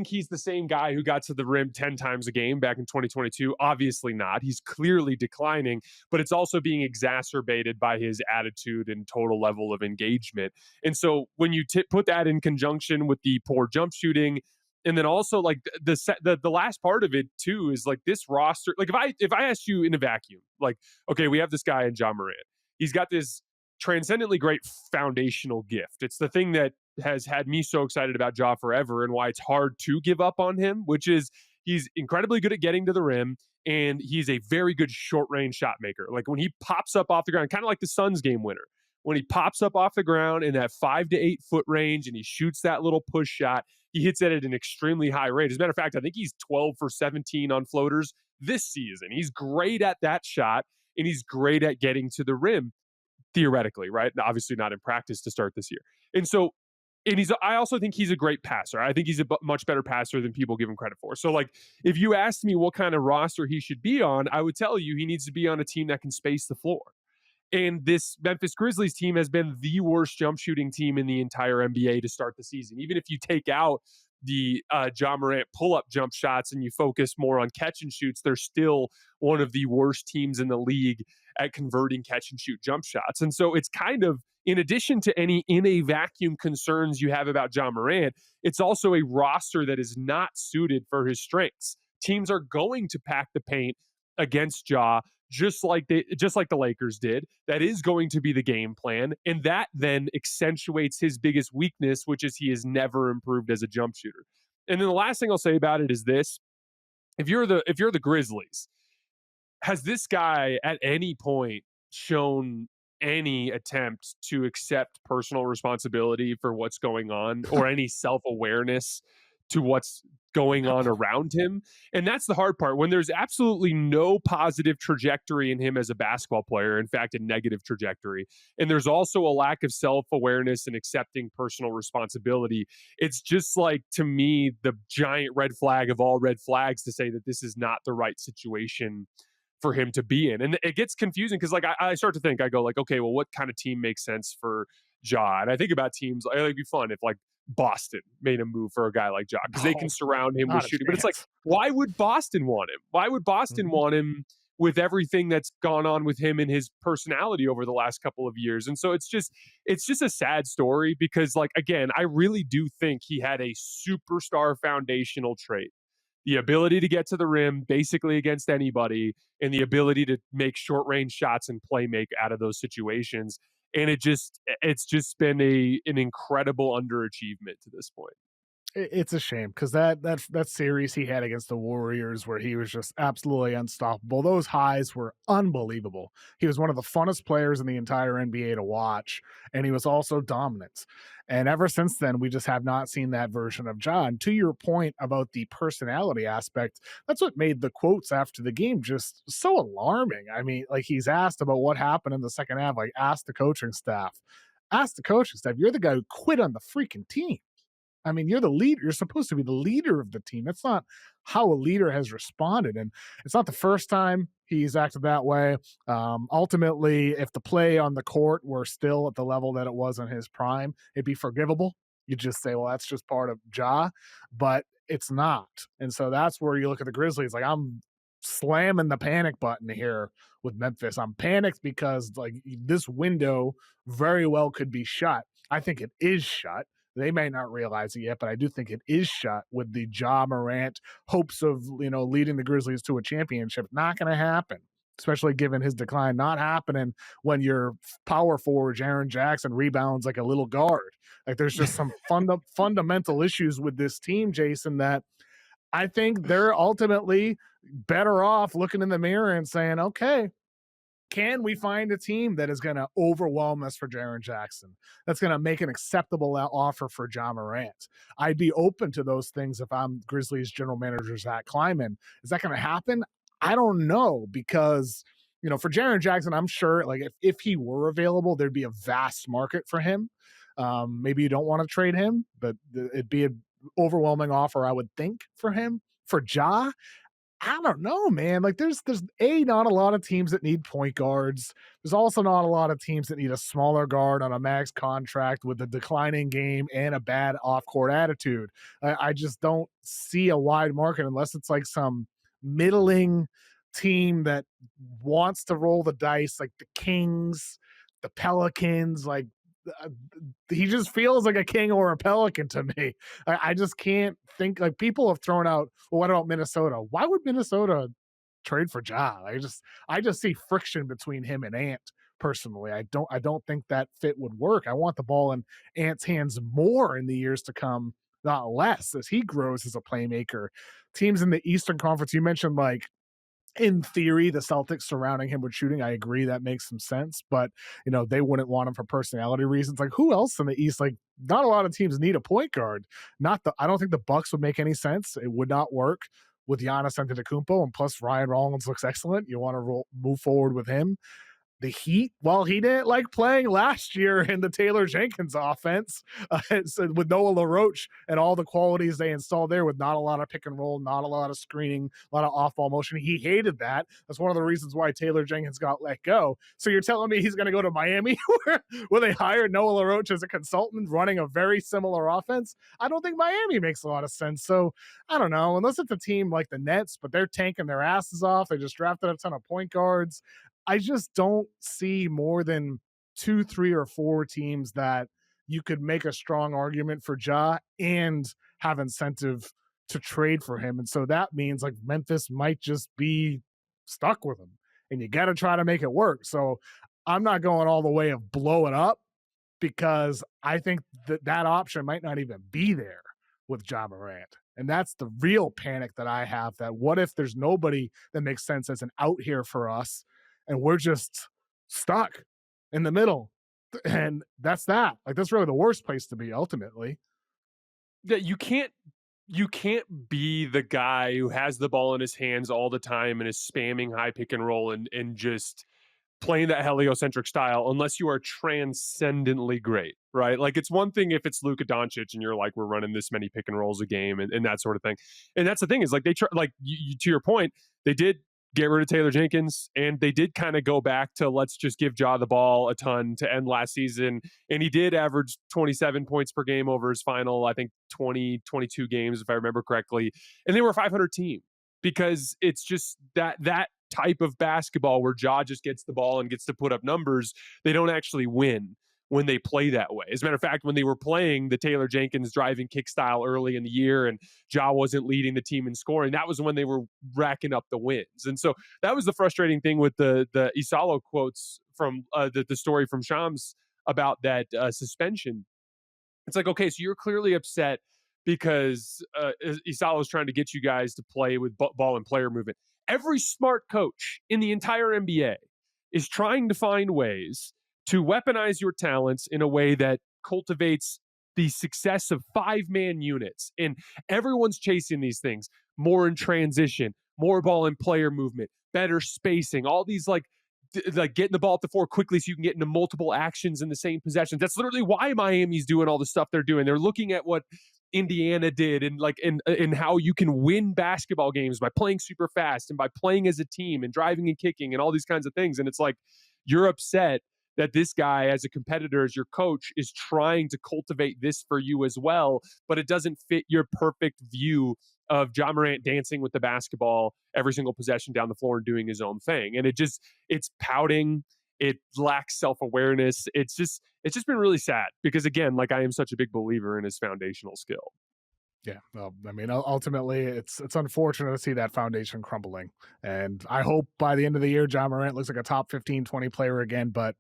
he's the same guy who got to the rim 10 times a game back in 2022? Obviously not. He's clearly declining, but it's also being exacerbated by his attitude and total level of engagement. And so when you put that in conjunction with the poor jump shooting, and then also like the last part of it too is like this roster. Like if I asked you in a vacuum, like, okay, we have this guy in Ja Morant. He's got this transcendently great foundational gift. It's the thing that has had me so excited about Ja forever and why it's hard to give up on him, which is he's incredibly good at getting to the rim and he's a very good short range shot maker. Like when he pops up off the ground, kind of like the Suns game winner. When he pops up off the ground in that 5 to 8 foot range and he shoots that little push shot, he hits it at an extremely high rate. As a matter of fact, I think he's 12 for 17 on floaters this season. He's great at that shot and he's great at getting to the rim theoretically, right? Obviously not in practice to start this year. And so I also think he's a great passer. I think he's a much better passer than people give him credit for. So like if you asked me what kind of roster he should be on, I would tell you he needs to be on a team that can space the floor. And this Memphis Grizzlies team has been the worst jump shooting team in the entire NBA to start the season. Even if you take out the Ja Morant pull-up jump shots and you focus more on catch and shoots, they're still one of the worst teams in the league at converting catch and shoot jump shots. And so it's kind of, in addition to any in a vacuum concerns you have about Ja Morant, it's also a roster that is not suited for his strengths. Teams are going to pack the paint against Ja just like the Lakers did. That is going to be the game plan, and that then accentuates his biggest weakness, which is he has never improved as a jump shooter. And then the last thing I'll say about it is this: if you're the Grizzlies, has this guy at any point shown any attempt to accept personal responsibility for what's going on or any self-awareness to what's going on around him? And that's the hard part when there's absolutely no positive trajectory in him as a basketball player, in fact a negative trajectory, and there's also a lack of self-awareness and accepting personal responsibility. It's just like, to me, the giant red flag of all red flags to say that this is not the right situation for him to be in. And it gets confusing because like I start to think, I go like, okay, well, what kind of team makes sense for Ja? And I think about teams like it'd be fun if like Boston made a move for a guy like Ja because they No, can surround him with not a shooting. But it's like, chance. why would Boston want him? Why would Boston Mhm. want him with everything that's gone on with him and his personality over the last couple of years? And so it's just a sad story because like again, I really do think he had a superstar foundational trait, the ability to get to the rim basically against anybody, and the ability to make short range shots and play make out of those situations. And it's just been an incredible underachievement to this point. It's a shame because that series he had against the Warriors where he was just absolutely unstoppable. Those highs were unbelievable. He was one of the funnest players in the entire NBA to watch, and he was also dominant. And ever since then, we just have not seen that version of John. To your point about the personality aspect, that's what made the quotes after the game just so alarming. I mean, like he's asked about what happened in the second half, like ask the coaching staff. Ask the coaching staff. You're the guy who quit on the freaking team. I mean, you're the leader. You're supposed to be the leader of the team. That's not how a leader has responded. And it's not the first time he's acted that way. Ultimately, if the play on the court were still at the level that it was in his prime, it'd be forgivable. You just say, well, that's just part of Ja, but it's not. And so that's where you look at the Grizzlies. Like, I'm slamming the panic button here with Memphis. I'm panicked because, like, this window very well could be shut. I think it is shut. They may not realize it yet, but I do think it is shut with the Ja Morant hopes of, leading the Grizzlies to a championship. Not going to happen, especially given his decline. Not happening when your power forward, Jaren Jackson, rebounds like a little guard. Like there's just some fundamental issues with this team, Jason, that I think they're ultimately better off looking in the mirror and saying, okay, can we find a team that is going to overwhelm us for Jaren Jackson? That's going to make an acceptable offer for Ja Morant. I'd be open to those things if I'm Grizzlies general manager Zach Kleiman. Is that going to happen? I don't know because for Jaren Jackson, I'm sure like if he were available, there'd be a vast market for him. Maybe you don't want to trade him, but it'd be an overwhelming offer, I would think, for him. For Ja, I don't know, man. Like there's not a lot of teams that need point guards. There's also not a lot of teams that need a smaller guard on a max contract with a declining game and a bad off-court attitude. I just don't see a wide market unless it's like some middling team that wants to roll the dice, like the Kings, the Pelicans. Like uh, he just feels like a king or a pelican to me. I just can't think, like, people have thrown out, well, what about Minnesota? Why would Minnesota trade for Ja? I just see friction between him and Ant personally. I don't think that fit would work. I want the ball in Ant's hands more in the years to come, not less, as he grows as a playmaker. Teams in the Eastern Conference, you mentioned, like, in theory, the Celtics surrounding him with shooting. I agree that makes some sense, but they wouldn't want him for personality reasons. Like, who else in the East? Like, not a lot of teams need a point guard. I don't think the Bucks would make any sense. It would not work with Giannis Antetokounmpo, and plus Ryan Rollins looks excellent. You want to move forward with him. The Heat, well, he didn't like playing last year in the Taylor Jenkins offense so with Noah LaRoche and all the qualities they installed there, with not a lot of pick and roll, not a lot of screening, a lot of off ball motion. He hated that. That's one of the reasons why Taylor Jenkins got let go. So you're telling me he's going to go to Miami where they hired Noah LaRoche as a consultant running a very similar offense? I don't think Miami makes a lot of sense. So I don't know, unless it's a team like the Nets, but they're tanking their asses off. They just drafted a ton of point guards. I just don't see more than 2, 3, or 4 teams that you could make a strong argument for Ja and have incentive to trade for him. And so that means, like, Memphis might just be stuck with him, and you got to try to make it work. So I'm not going all the way of blow it up, because I think that option might not even be there with Ja Morant. And that's the real panic that I have, that what if there's nobody that makes sense as an out here for us, and we're just stuck in the middle. And that's that. Like, that's really the worst place to be ultimately. That you can't be the guy who has the ball in his hands all the time and is spamming high pick and roll and just playing that heliocentric style unless you are transcendently great, right? Like, it's one thing if it's Luka Doncic and you're like, we're running this many pick and rolls a game and that sort of thing. And that's the thing, is like they try, like to your point, they did get rid of Taylor Jenkins, and they did kind of go back to let's just give Ja the ball a ton to end last season. And he did average 27 points per game over his final, I think, 22 games, if I remember correctly. And they were a 500 team, because it's just that type of basketball where Ja just gets the ball and gets to put up numbers. They don't actually win when they play that way. As a matter of fact, when they were playing the Taylor Jenkins driving kick style early in the year and Ja wasn't leading the team in scoring, that was when they were racking up the wins. And so that was the frustrating thing with the Isalo quotes from the story from Shams about that suspension. It's like, okay, so you're clearly upset because Isalo is trying to get you guys to play with ball and player movement. Every smart coach in the entire NBA is trying to find ways to weaponize your talents in a way that cultivates the success of 5-man units. And everyone's chasing these things more in transition, more ball and player movement, better spacing, all these like getting the ball at the floor quickly so you can get into multiple actions in the same possession. That's literally why Miami's doing all the stuff they're doing. They're looking at what Indiana did, and like in how you can win basketball games by playing super fast and by playing as a team and driving and kicking and all these kinds of things. And it's like, you're upset that this guy, as a competitor, as your coach, is trying to cultivate this for you as well, but it doesn't fit your perfect view of Ja Morant dancing with the basketball every single possession down the floor and doing his own thing. And it's pouting. It lacks self-awareness. It's just been really sad, because again, like, I am such a big believer in his foundational skill. Yeah, well, I mean, ultimately, it's unfortunate to see that foundation crumbling, and I hope by the end of the year, Ja Morant looks like a top 15, 20 player again. But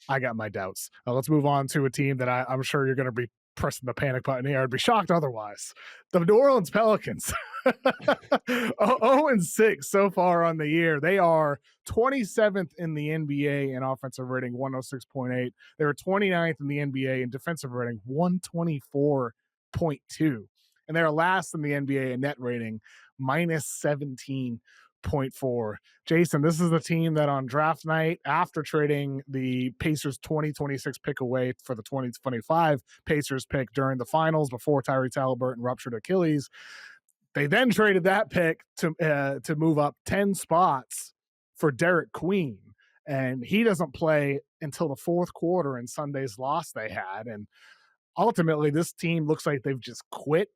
I got my doubts. Let's move on to a team that I'm sure you're going to be pressing the panic button here. I'd be shocked otherwise. The New Orleans Pelicans, 0-6 so far on the year. They are 27th in the NBA in offensive rating, 106.8. They were 29th in the NBA in defensive rating, 124.2. And they're last in the NBA in net rating, minus 17.4. Jason, this is the team that on draft night, after trading the Pacers 2026 pick away for the 2025 Pacers pick during the finals before Tyrese Halliburton ruptured Achilles, They then traded that pick to move up 10 spots for Derek Queen, and he doesn't play until the fourth quarter in Sunday's loss they had. And ultimately, this team looks like they've just quit.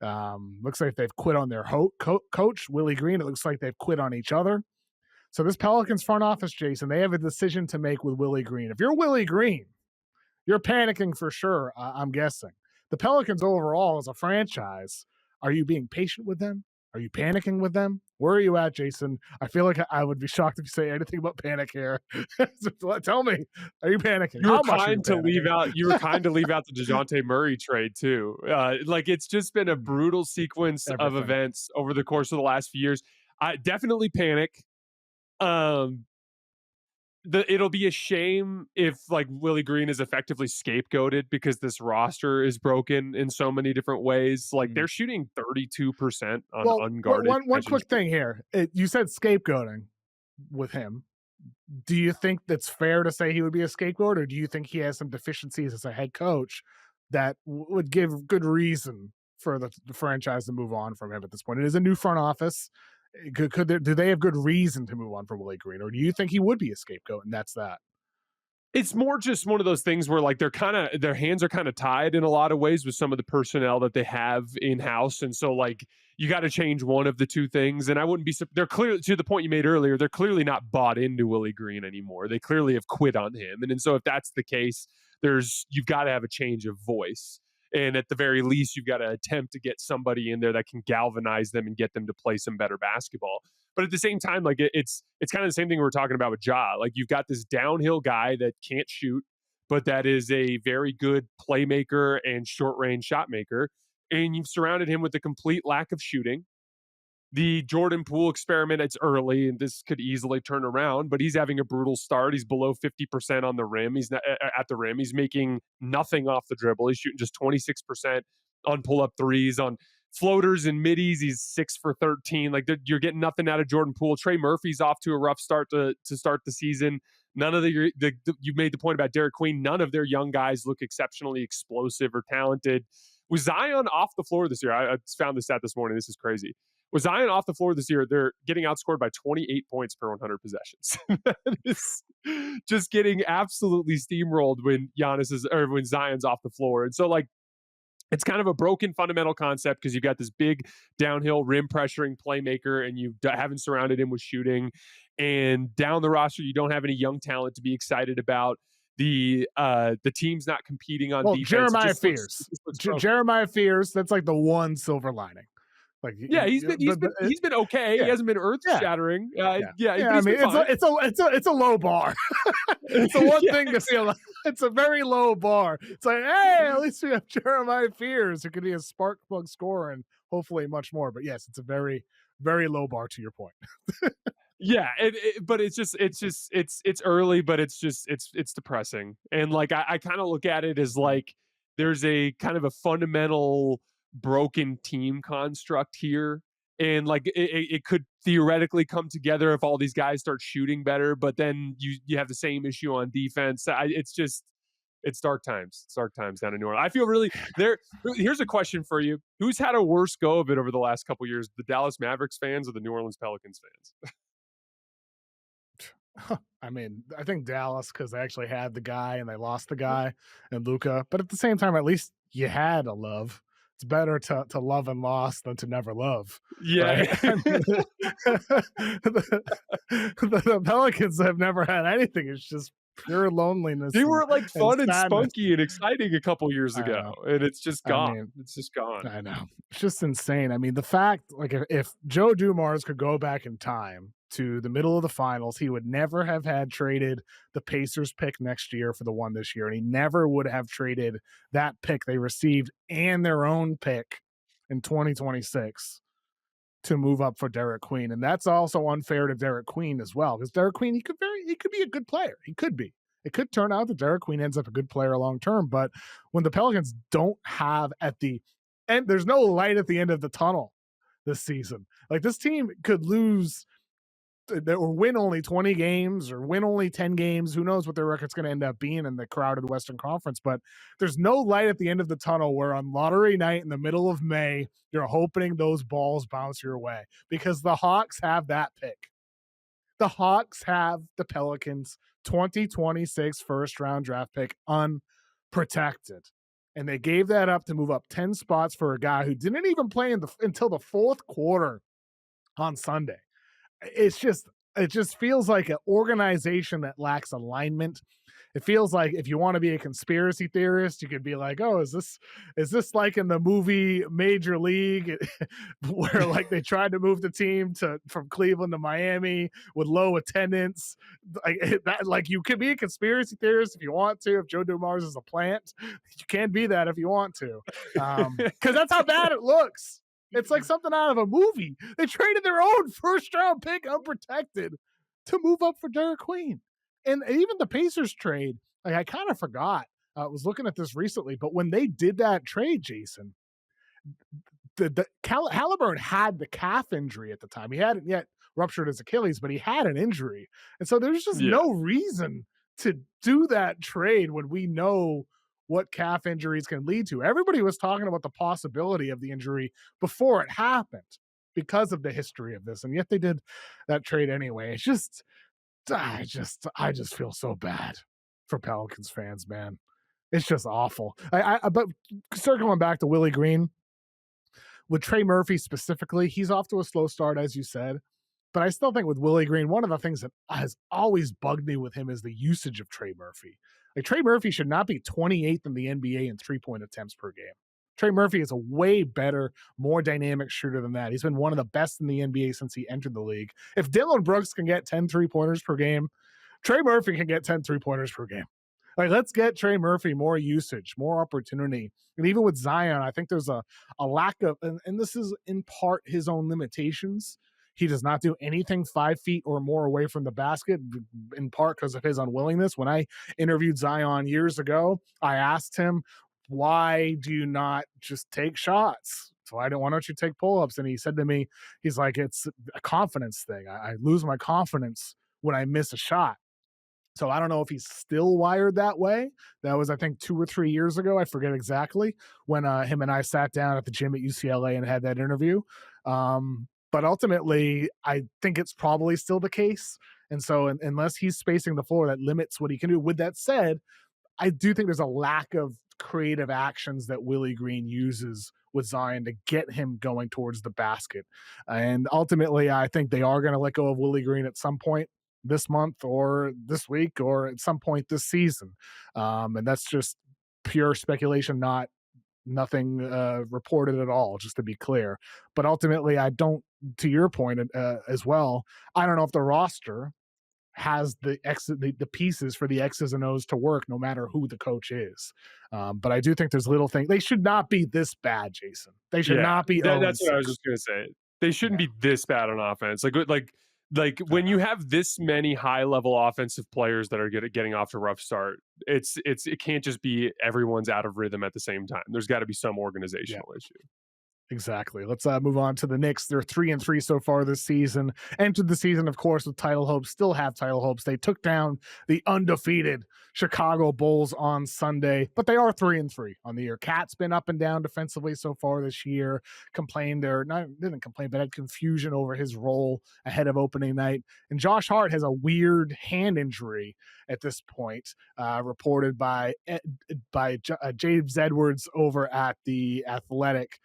Looks like they've quit on their coach, Willie Green. It looks like they've quit on each other. So this Pelicans front office, Jason, they have a decision to make with Willie Green. If you're Willie Green, you're panicking for sure, I'm guessing. The Pelicans overall as a franchise, are you being patient with them? Are you panicking with them? Where are you at, Jason? I feel like I would be shocked if you say anything about panic here. So tell me, are you panicking? You were How much kind to leave out. You were kind to leave out the DeJounte Murray trade too. Like it's just been a brutal sequence of events over the course of the last few years. I definitely panic. It'll be a shame if like Willie Green is effectively scapegoated because this roster is broken in so many different ways. Like they're shooting 32% on unguarded. One quick thing here. You said scapegoating with him. Do you think that's fair to say he would be a scapegoat, or do you think he has some deficiencies as a head coach that would give good reason for the franchise to move on from him at this point? It is a new front office. Do they have good reason to move on from Willie Green, or do you think he would be a scapegoat and that's that? It's more just one of those things where like their hands are kind of tied in a lot of ways with some of the personnel that they have in house, and so like you got to change one of the two things. And I wouldn't be. They're clearly, to the point you made earlier, they're clearly not bought into Willie Green anymore. They clearly have quit on him, and so if that's the case, you've got to have a change of voice. And at the very least, you've got to attempt to get somebody in there that can galvanize them and get them to play some better basketball. But at the same time, like it's kind of the same thing we were talking about with Ja. Like you've got this downhill guy that can't shoot, but that is a very good playmaker and short range shot maker. And you've surrounded him with a complete lack of shooting. The Jordan Poole experiment, it's early and this could easily turn around, but he's having a brutal start. He's below 50% on the rim. He's not at the rim. He's making nothing off the dribble. He's shooting just 26% on pull-up threes. On floaters and middies, he's 6 for 13. Like you're getting nothing out of Jordan Poole. Trey Murphy's off to a rough start to start the season. None of you made the point about Derek Queen. None of their young guys look exceptionally explosive or talented. Was Zion off the floor this year? I found this stat this morning. This is crazy. Was Zion off the floor this year? They're getting outscored by 28 points per 100 possessions. That is just getting absolutely steamrolled when when Zion's off the floor. And so like it's kind of a broken fundamental concept because you've got this big downhill rim pressuring playmaker and you haven't surrounded him with shooting. And down the roster, you don't have any young talent to be excited about. The team's not competing on defense. Jeremiah Fears. Jeremiah Fears, that's like the one silver lining. Like he's been okay. Yeah. He hasn't been earth shattering. I mean, it's a low bar. It's the one thing to feel. It's a very low bar. It's like, hey, at least we have Jeremiah Fears, who could be a spark plug scorer and hopefully much more. But yes, it's a very, very low bar to your point. Yeah, but it's early, but it's depressing. And like I kind of look at it as like there's a kind of a fundamental broken team construct here, and like it could theoretically come together if all these guys start shooting better, but then you have the same issue on defense. It's dark times. It's dark times down in New Orleans. I feel really there. Here's a question for you: who's had a worse go of it over the last couple of years, the Dallas Mavericks fans or the New Orleans Pelicans fans? I mean, I think Dallas, because they actually had the guy and they lost the guy and Luka. But at the same time, at least you had a love. It's better to love and lost than to never love. Yeah. Right? the Pelicans have never had anything. It's just pure loneliness. They were like fun and spunky and exciting a couple years ago, and it's just gone. I mean, it's just gone. I know. It's just insane. I mean, the fact, like, if Joe Dumars could go back in time to the middle of the finals, he would never have had traded the Pacers pick next year for the one this year. And he never would have traded that pick they received and their own pick in 2026 to move up for Derek Queen. And that's also unfair to Derek Queen as well, because Derek Queen, he could be a good player. He could be. It could turn out that Derek Queen ends up a good player long term. But when the Pelicans don't have at the end, there's no light at the end of the tunnel this season. Like, this team could lose or win only 20 games or win only 10 games. Who knows what their record's going to end up being in the crowded Western Conference? But there's no light at the end of the tunnel where on lottery night in the middle of May, you're hoping those balls bounce your way because the Hawks have that pick. The Hawks have the Pelicans 2026 first round draft pick unprotected. And they gave that up to move up 10 spots for a guy who didn't even play until the fourth quarter on Sunday. It just feels like an organization that lacks alignment. It feels like if you want to be a conspiracy theorist, you could be like, "Oh, is this like in the movie Major League, where like they tried to move the team from Cleveland to Miami with low attendance?" Like that, like you could be a conspiracy theorist if you want to. If Joe DeMars is a plant, you can be that if you want to, because that's how bad it looks. It's like something out of a movie. They traded their own first round pick unprotected to move up for Derek Queen. And even the Pacers trade, like I kind of forgot. I was looking at this recently, but when they did that trade, Jason, Halliburton had the calf injury at the time. He hadn't yet ruptured his Achilles, but he had an injury. And so there's just Yeah. no reason to do that trade when we know what calf injuries can lead to. Everybody was talking about the possibility of the injury before it happened because of the history of this. And yet they did that trade anyway. It's just, I just feel so bad for Pelicans fans, man. It's just awful. But circling back to Willie Green, with Trey Murphy specifically, he's off to a slow start, as you said. But I still think with Willie Green, one of the things that has always bugged me with him is the usage of Trey Murphy. Like Trey Murphy should not be 28th in the NBA in 3-point attempts per game. Trey Murphy is a way better, more dynamic shooter than that. He's been one of the best in the NBA since he entered the league. If Dylan Brooks can get 10 3-pointers per game, Trey Murphy can get 10 3-pointers per game. Like, let's get Trey Murphy more usage, more opportunity. And even with Zion, I think there's a lack of, and this is in part his own limitations. He does not do anything 5 feet or more away from the basket, in part because of his unwillingness. When I interviewed Zion years ago, I asked him, why do you not just take shots? So why don't you take pull-ups? And he said to me, he's like, it's a confidence thing. I lose my confidence when I miss a shot. So I don't know if he's still wired that way. That was, I think, 2 or 3 years ago. I forget exactly when him and I sat down at the gym at UCLA and had that interview. But ultimately, I think it's probably still the case. And so unless he's spacing the floor, that limits what he can do. With that said, I do think there's a lack of creative actions that Willie Green uses with Zion to get him going towards the basket. And ultimately, I think they are going to let go of Willie Green at some point this month or this week or at some point this season. And that's just pure speculation, nothing reported at all, just to be clear. But ultimately, I don't, to your point as well, I don't know if the roster has the pieces for the X's and O's to work no matter who the coach is. But I do think there's little things. They should not be this bad, Jason. They should not be. That's what I was just going to say. They shouldn't be this bad on offense. Like when you have this many high level offensive players that are getting off to a rough start, it can't just be everyone's out of rhythm at the same time. There's got to be some organizational issue. Exactly. Let's move on to the Knicks. They're 3-3 so far this season. Entered the season, of course, with title hopes. Still have title hopes. They took down the undefeated Chicago Bulls on Sunday, but they are 3-3 on the year. Cat's been up and down defensively so far this year. Didn't complain, but had confusion over his role ahead of opening night. And Josh Hart has a weird hand injury at this point, reported by James Edwards over at the Athletic.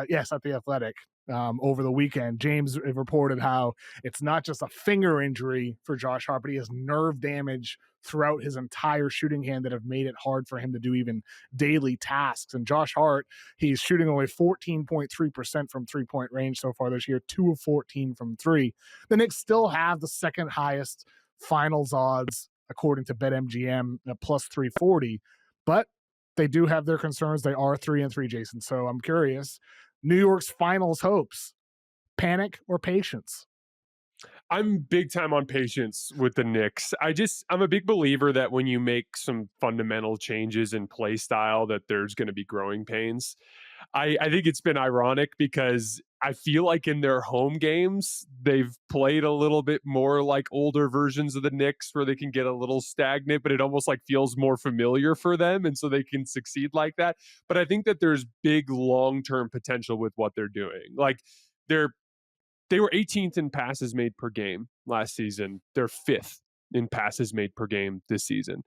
Yes, at the Athletic over the weekend. James reported how it's not just a finger injury for Josh Hart, but he has nerve damage throughout his entire shooting hand that have made it hard for him to do even daily tasks. And Josh Hart, he's shooting only 14.3% from 3-point range so far this year, 2 of 14 from 3. The Knicks still have the second highest finals odds, according to BetMGM, at plus 340. But they do have their concerns. They are 3-3, Jason. So I'm curious. New York's finals hopes, panic or patience? I'm big time on patience with the Knicks. I'm a big believer that when you make some fundamental changes in play style, that there's going to be growing pains. I think it's been ironic because I feel like in their home games, they've played a little bit more like older versions of the Knicks where they can get a little stagnant, but it almost like feels more familiar for them. And so they can succeed like that. But I think that there's big long term potential with what they're doing. Like they're they were 18th in passes made per game last season. They're fifth in passes made per game this season.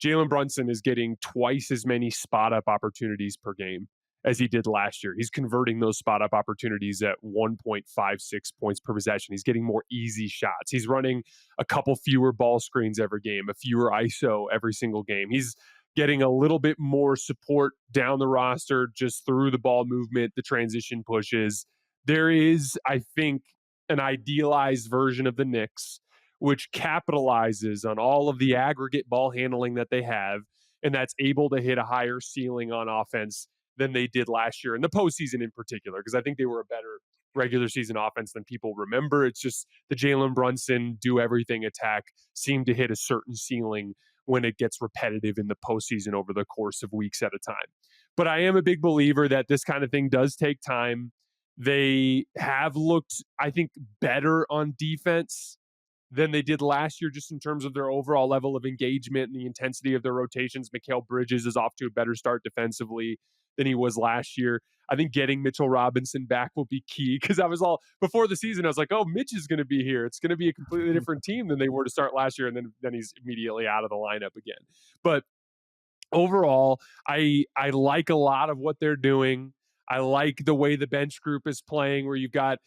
Jalen Brunson is getting twice as many spot up opportunities per game as he did last year. He's converting those spot up opportunities at 1.56 points per possession. He's getting more easy shots. He's running a couple fewer ball screens every game, a fewer ISO every single game. He's getting a little bit more support down the roster just through the ball movement, the transition pushes. There is, I think, an idealized version of the Knicks which capitalizes on all of the aggregate ball handling that they have, and that's able to hit a higher ceiling on offense than they did last year in the postseason in particular, because I think they were a better regular season offense than people remember. It's just the Jalen Brunson do everything attack seemed to hit a certain ceiling when it gets repetitive in the postseason over the course of weeks at a time. But I am a big believer that this kind of thing does take time. They have looked, I think, better on defense than they did last year, just in terms of their overall level of engagement and the intensity of their rotations. Mikal Bridges is off to a better start defensively than he was last year. I think getting Mitchell Robinson back will be key, because I was all before the season, I was like, oh, Mitch is going to be here. It's going to be a completely different team than they were to start last year. And then he's immediately out of the lineup again. But overall, I like a lot of what they're doing. I like the way the bench group is playing, where you've got,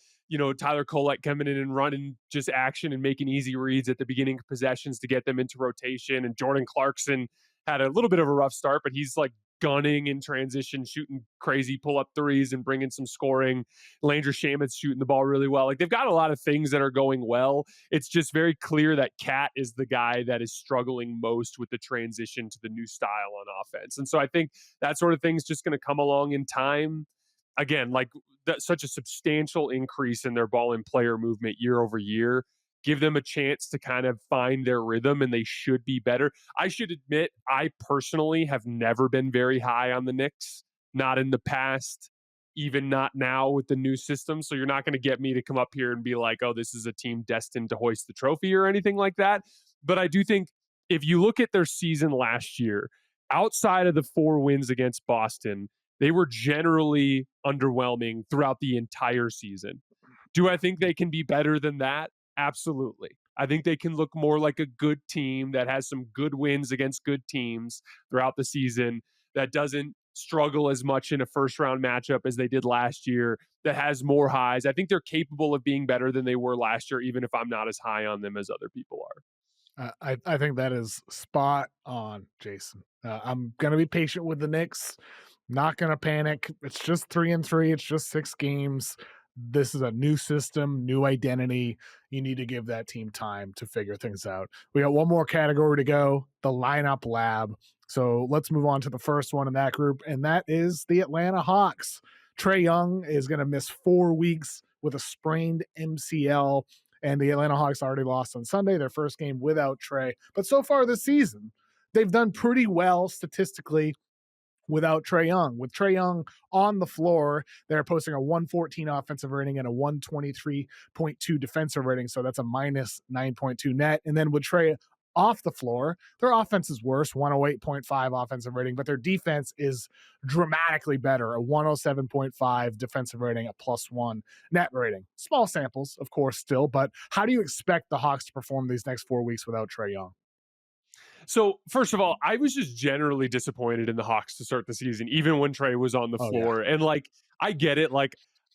Tyler Kolek coming in and running just action and making easy reads at the beginning of possessions to get them into rotation. And Jordan Clarkson had a little bit of a rough start, but he's like gunning in transition, shooting crazy pull-up threes and bringing some scoring. Landry Shamet's shooting the ball really well. Like, they've got a lot of things that are going well. It's just very clear that Cat is the guy that is struggling most with the transition to the new style on offense. And so I think that sort of thing's just going to come along in time. Again, like, such a substantial increase in their ball and player movement year over year. Give them a chance to kind of find their rhythm, and they should be better. I should admit, I personally have never been very high on the Knicks, not in the past, even not now with the new system. So you're not going to get me to come up here and be like, oh, this is a team destined to hoist the trophy or anything like that. But I do think if you look at their season last year, outside of the 4 wins against Boston, they were generally underwhelming throughout the entire season. Do I think they can be better than that? Absolutely. I think they can look more like a good team that has some good wins against good teams throughout the season, that doesn't struggle as much in a first round matchup as they did last year, that has more highs. I think they're capable of being better than they were last year, even if I'm not as high on them as other people are. I think that is spot on, Jason. I'm going to be patient with the Knicks. Not going to panic. It's just 3-3. It's just 6 games. This is a new system, new identity. You need to give that team time to figure things out. We got one more category to go, the lineup lab. So let's move on to the first one in that group, and that is the Atlanta Hawks. Trae Young is going to miss 4 weeks with a sprained MCL, and the Atlanta Hawks already lost on Sunday, their first game without Trae. But so far this season, they've done pretty well statistically without Trae Young. With Trae Young on the floor, they're posting a 114 offensive rating and a 123.2 defensive rating. So that's a minus 9.2 net. And then with Trae off the floor, their offense is worse, 108.5 offensive rating, but their defense is dramatically better, a 107.5 defensive rating, a +1 net rating. Small samples, of course, still, but how do you expect the Hawks to perform these next 4 weeks without Trae Young? So, first of all, I was just generally disappointed in the Hawks to start the season, even when Trae was on the floor. Yeah. And like, I get it. Like,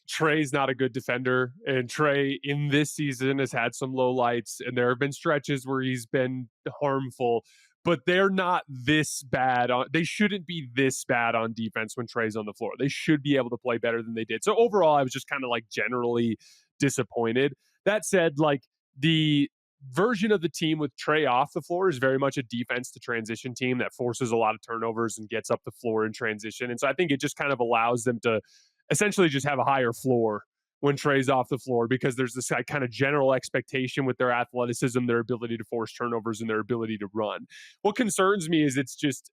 Trae's not a good defender, and Trae in this season has had some low lights, and there have been stretches where he's been harmful, but they're not this bad. They shouldn't be this bad on defense when Trae's on the floor. They should be able to play better than they did. So overall, I was just kind of like generally disappointed. That said, like, the version of the team with Trae off the floor is very much a defense to transition team that forces a lot of turnovers and gets up the floor in transition. And so I think it just kind of allows them to essentially just have a higher floor when Trey's off the floor, because there's this kind of general expectation with their athleticism, their ability to force turnovers, and their ability to run. What concerns me is it's just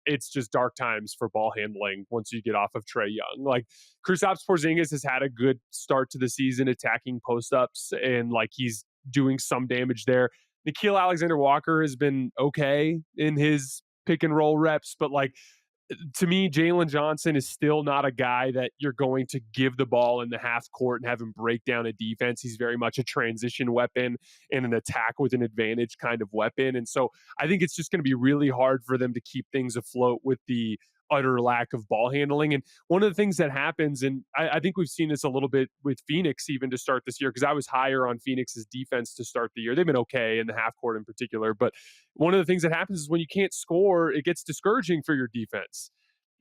dark times for ball handling once you get off of Trey Young. Like, Kristaps Porzingis has had a good start to the season attacking post ups, and like he's doing some damage there. Nickeil Alexander-Walker has been okay in his pick and roll reps, but like, to me, Jalen Johnson is still not a guy that you're going to give the ball in the half court and have him break down a defense. He's very much a transition weapon and an attack with an advantage kind of weapon. And so I think it's just going to be really hard for them to keep things afloat with the utter lack of ball handling. And one of the things that happens, and I think we've seen this a little bit with Phoenix even to start this year, because I was higher on Phoenix's defense to start the year. They've been okay in the half court in particular, but one of the things that happens is when you can't score, it gets discouraging for your defense.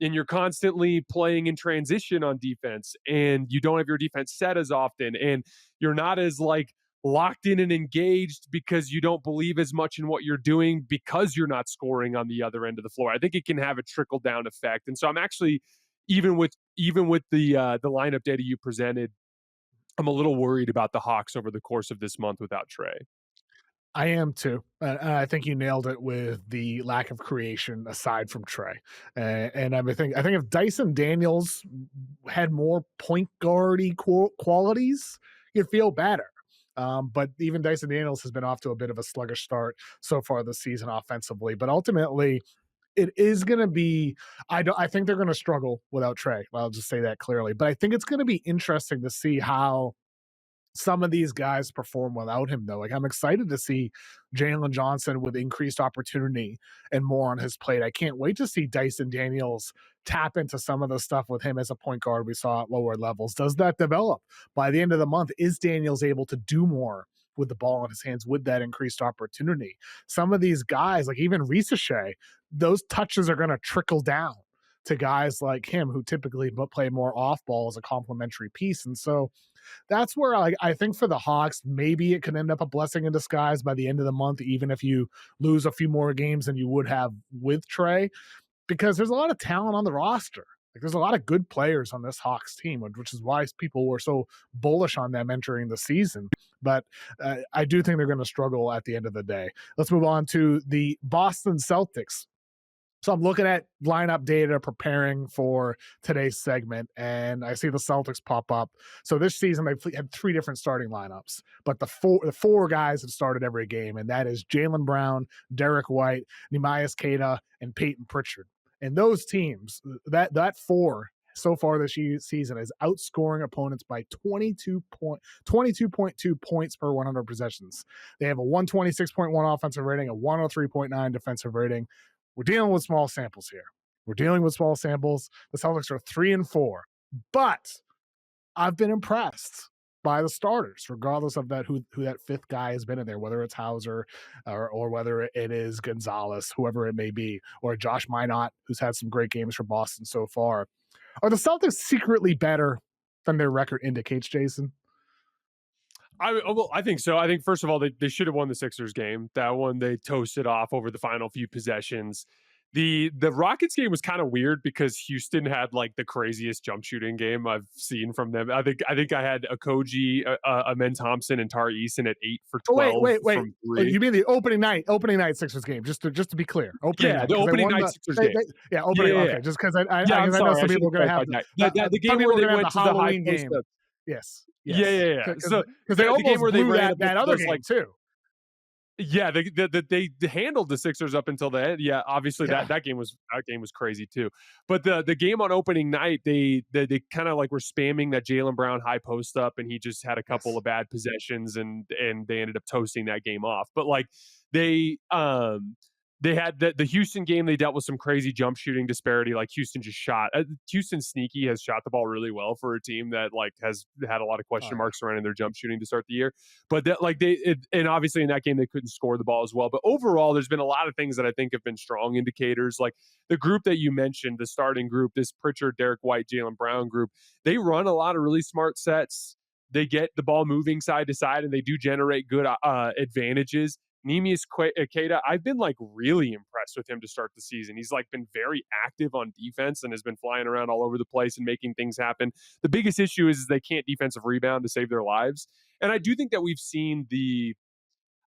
And you're constantly playing in transition on defense, and you don't have your defense set as often, and you're not as like locked in and engaged because you don't believe as much in what you're doing because you're not scoring on the other end of the floor. I think it can have a trickle down effect. And so I'm actually, even with the lineup data you presented, I'm a little worried about the Hawks over the course of this month without Trey. I am too. I think you nailed it with the lack of creation aside from Trey. And I think if Dyson Daniels had more point guardy qualities, you'd feel better. But even Dyson Daniels has been off to a bit of a sluggish start so far this season offensively. But ultimately, it is going to be. I think they're going to struggle without Trey. I'll just say that clearly. But I think it's going to be interesting to see how some of these guys perform without him, though. Like, I'm excited to see Jalen Johnson with increased opportunity and more on his plate. I can't wait to see Dyson Daniels tap into some of the stuff with him as a point guard we saw at lower levels. Does that develop by the end of the month? Is Daniels able to do more with the ball in his hands with that increased opportunity? Some of these guys, like even Ricochet, those touches are going to trickle down to guys like him who typically play more off ball as a complementary piece. And so that's where I think for the Hawks, maybe it could end up a blessing in disguise by the end of the month, even if you lose a few more games than you would have with Trey, because there's a lot of talent on the roster. Like, there's a lot of good players on this Hawks team, which is why people were so bullish on them entering the season. But I do think they're going to struggle at the end of the day. Let's move on to the Boston Celtics. So I'm looking at lineup data preparing for today's segment, and I see the Celtics pop up. So this season they've had 3 different starting lineups, but the four guys have started every game, and that is Jaylen Brown, Derek White, Neemias Queta, and Peyton Pritchard. And those teams, that 4 so far this season is outscoring opponents by 22.2 points per 100 possessions. They have a 126.1 offensive rating, a 103.9 defensive rating. We're dealing with small samples here. The Celtics are 3-4, but I've been impressed by the starters, regardless of that who that 5th guy has been in there, whether it's Hauser or whether it is Gonzalez, whoever it may be, or Josh Minott, who's had some great games for Boston so far. Are the Celtics secretly better than their record indicates, Jason? I think so. I think, first of all, they should have won the Sixers game. That one they toasted off over the final few possessions. The Rockets game was kind of weird because Houston had like the craziest jump shooting game I've seen from them. I think I had Okogie, Amen Thompson, and Tari Eason at 8 for 12. Wait. From 3. You mean the opening night Sixers game? Just to be clear, the opening night Sixers game. Opening. Yeah. Okay, just because I know some people are going to have the game where they went to the Halloween game. Yes. Yeah. So because they almost blew that other game too. Yeah, they handled the Sixers up until the end. Yeah, obviously that game was crazy too. But the game on opening night, they kind of like were spamming that Jaylen Brown high post up, and he just had a couple of bad possessions, and they ended up toasting that game off. But like they had the Houston game, they dealt with some crazy jump shooting disparity. Like Houston sneaky has shot the ball really well for a team that like has had a lot of question marks surrounding their jump shooting to start the year. But that and obviously in that game they couldn't score the ball as well. But overall, there's been a lot of things that I think have been strong indicators. Like the group that you mentioned, the starting group, this Pritchard, Derek White, Jaylen Brown group, they run a lot of really smart sets. They get the ball moving side to side, and they do generate good advantages. Neemias Queta, I've been like really impressed impressed with him to start the season. He's like been very active on defense and has been flying around all over the place and making things happen. The biggest issue is they can't defensive rebound to save their lives. And I do think that we've seen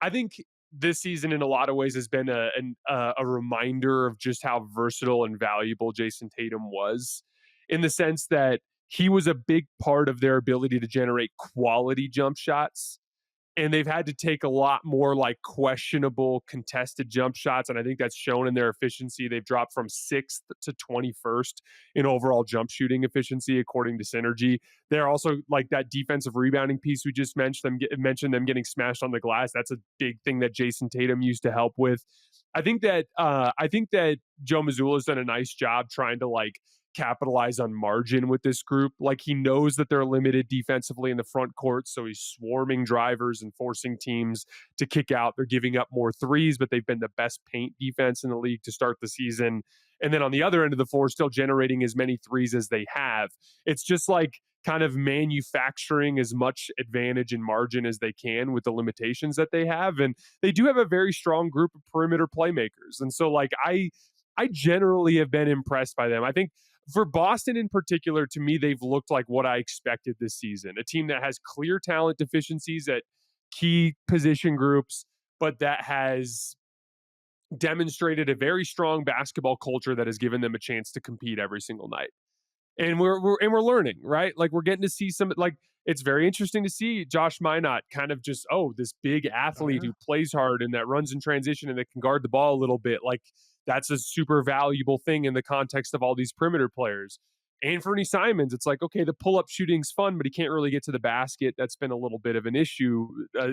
I think this season in a lot of ways has been a reminder of just how versatile and valuable Jason Tatum was, in the sense that he was a big part of their ability to generate quality jump shots, and they've had to take a lot more like questionable contested jump shots. And I think that's shown in their efficiency. They've dropped from 6th to 21st in overall jump shooting efficiency, according to Synergy. They're also like that defensive rebounding piece we just mentioned them getting smashed on the glass. That's a big thing that Jason Tatum used to help with. I think that Joe Mazzulla has done a nice job trying to like capitalize on margin with this group. Like he knows that they're limited defensively in the front court, so he's swarming drivers and forcing teams to kick out. They're giving up more threes, but they've been the best paint defense in the league to start the season. And then on the other end of the floor, still generating as many threes as they have. It's just like kind of manufacturing as much advantage and margin as they can with the limitations that they have. And they do have a very strong group of perimeter playmakers. And so like I generally have been impressed by them. I think for Boston in particular, to me, they've looked like what I expected this season. A team that has clear talent deficiencies at key position groups, but that has demonstrated a very strong basketball culture that has given them a chance to compete every single night. And we're learning, right? Like we're getting to see some like it's very interesting to see Josh Minot kind of just this big Oh, athlete yeah. who plays hard and that runs in transition and that can guard the ball a little bit. Like that's a super valuable thing in the context of all these perimeter players. Anthony Simons, it's like, okay, the pull up shooting's fun, but he can't really get to the basket. That's been a little bit of an issue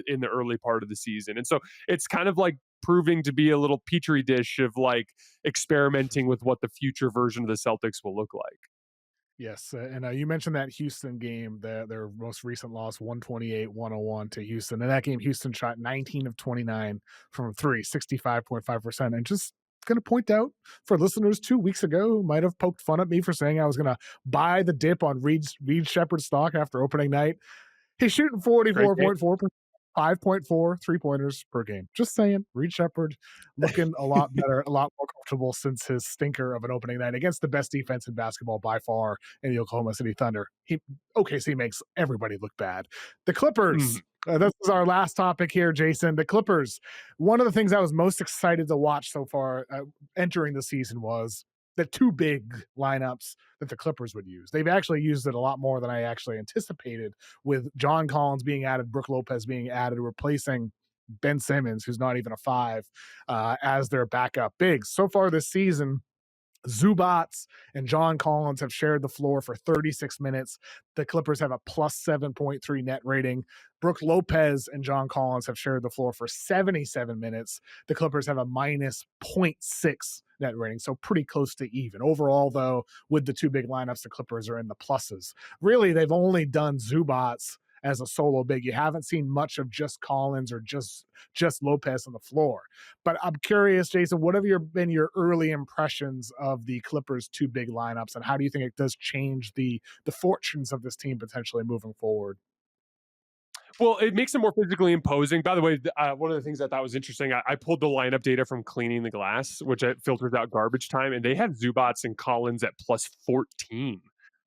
in the early part of the season. And so it's kind of like proving to be a little petri dish of like experimenting with what the future version of the Celtics will look like. Yes, and you mentioned that Houston game, their most recent loss, 128-101 to Houston. In that game, Houston shot 19 of 29 from three, 65.5%. And just going to point out for listeners 2 weeks ago who might have poked fun at me for saying I was going to buy the dip on Reed Shepard stock after opening night. He's shooting Great game. 44.4%, 5.4 3-pointers per game. Just saying, Reed Shepard looking a lot better, a lot more comfortable since his stinker of an opening night against the best defense in basketball by far in the Oklahoma City Thunder. OKC makes everybody look bad. The Clippers. Mhm. This is our last topic here, Jason. The Clippers. One of the things I was most excited to watch so far entering the season was the two big lineups that the Clippers would use. They've actually used it a lot more than I actually anticipated, with John Collins being added, Brook Lopez being added, replacing Ben Simmons, who's not even a five, as their backup bigs. So far this season, Zubats and John Collins have shared the floor for 36 minutes. The Clippers have a plus 7.3 net rating. Brook Lopez and John Collins have shared the floor for 77 minutes. The Clippers have a minus zero point 0.6 net rating, so pretty close to even. Overall, though, with the two big lineups, the Clippers are in the pluses. Really, they've only done Zubats as a solo big. You haven't seen much of just Collins or just Lopez on the floor. But I'm curious, Jason, what have been your early impressions of the Clippers' two big lineups, and how do you think it does change the fortunes of this team potentially moving forward? Well, it makes them more physically imposing. By the way, one of the things I thought was interesting, I pulled the lineup data from Cleaning the Glass, which filters out garbage time, and they have Zubats and Collins at plus 14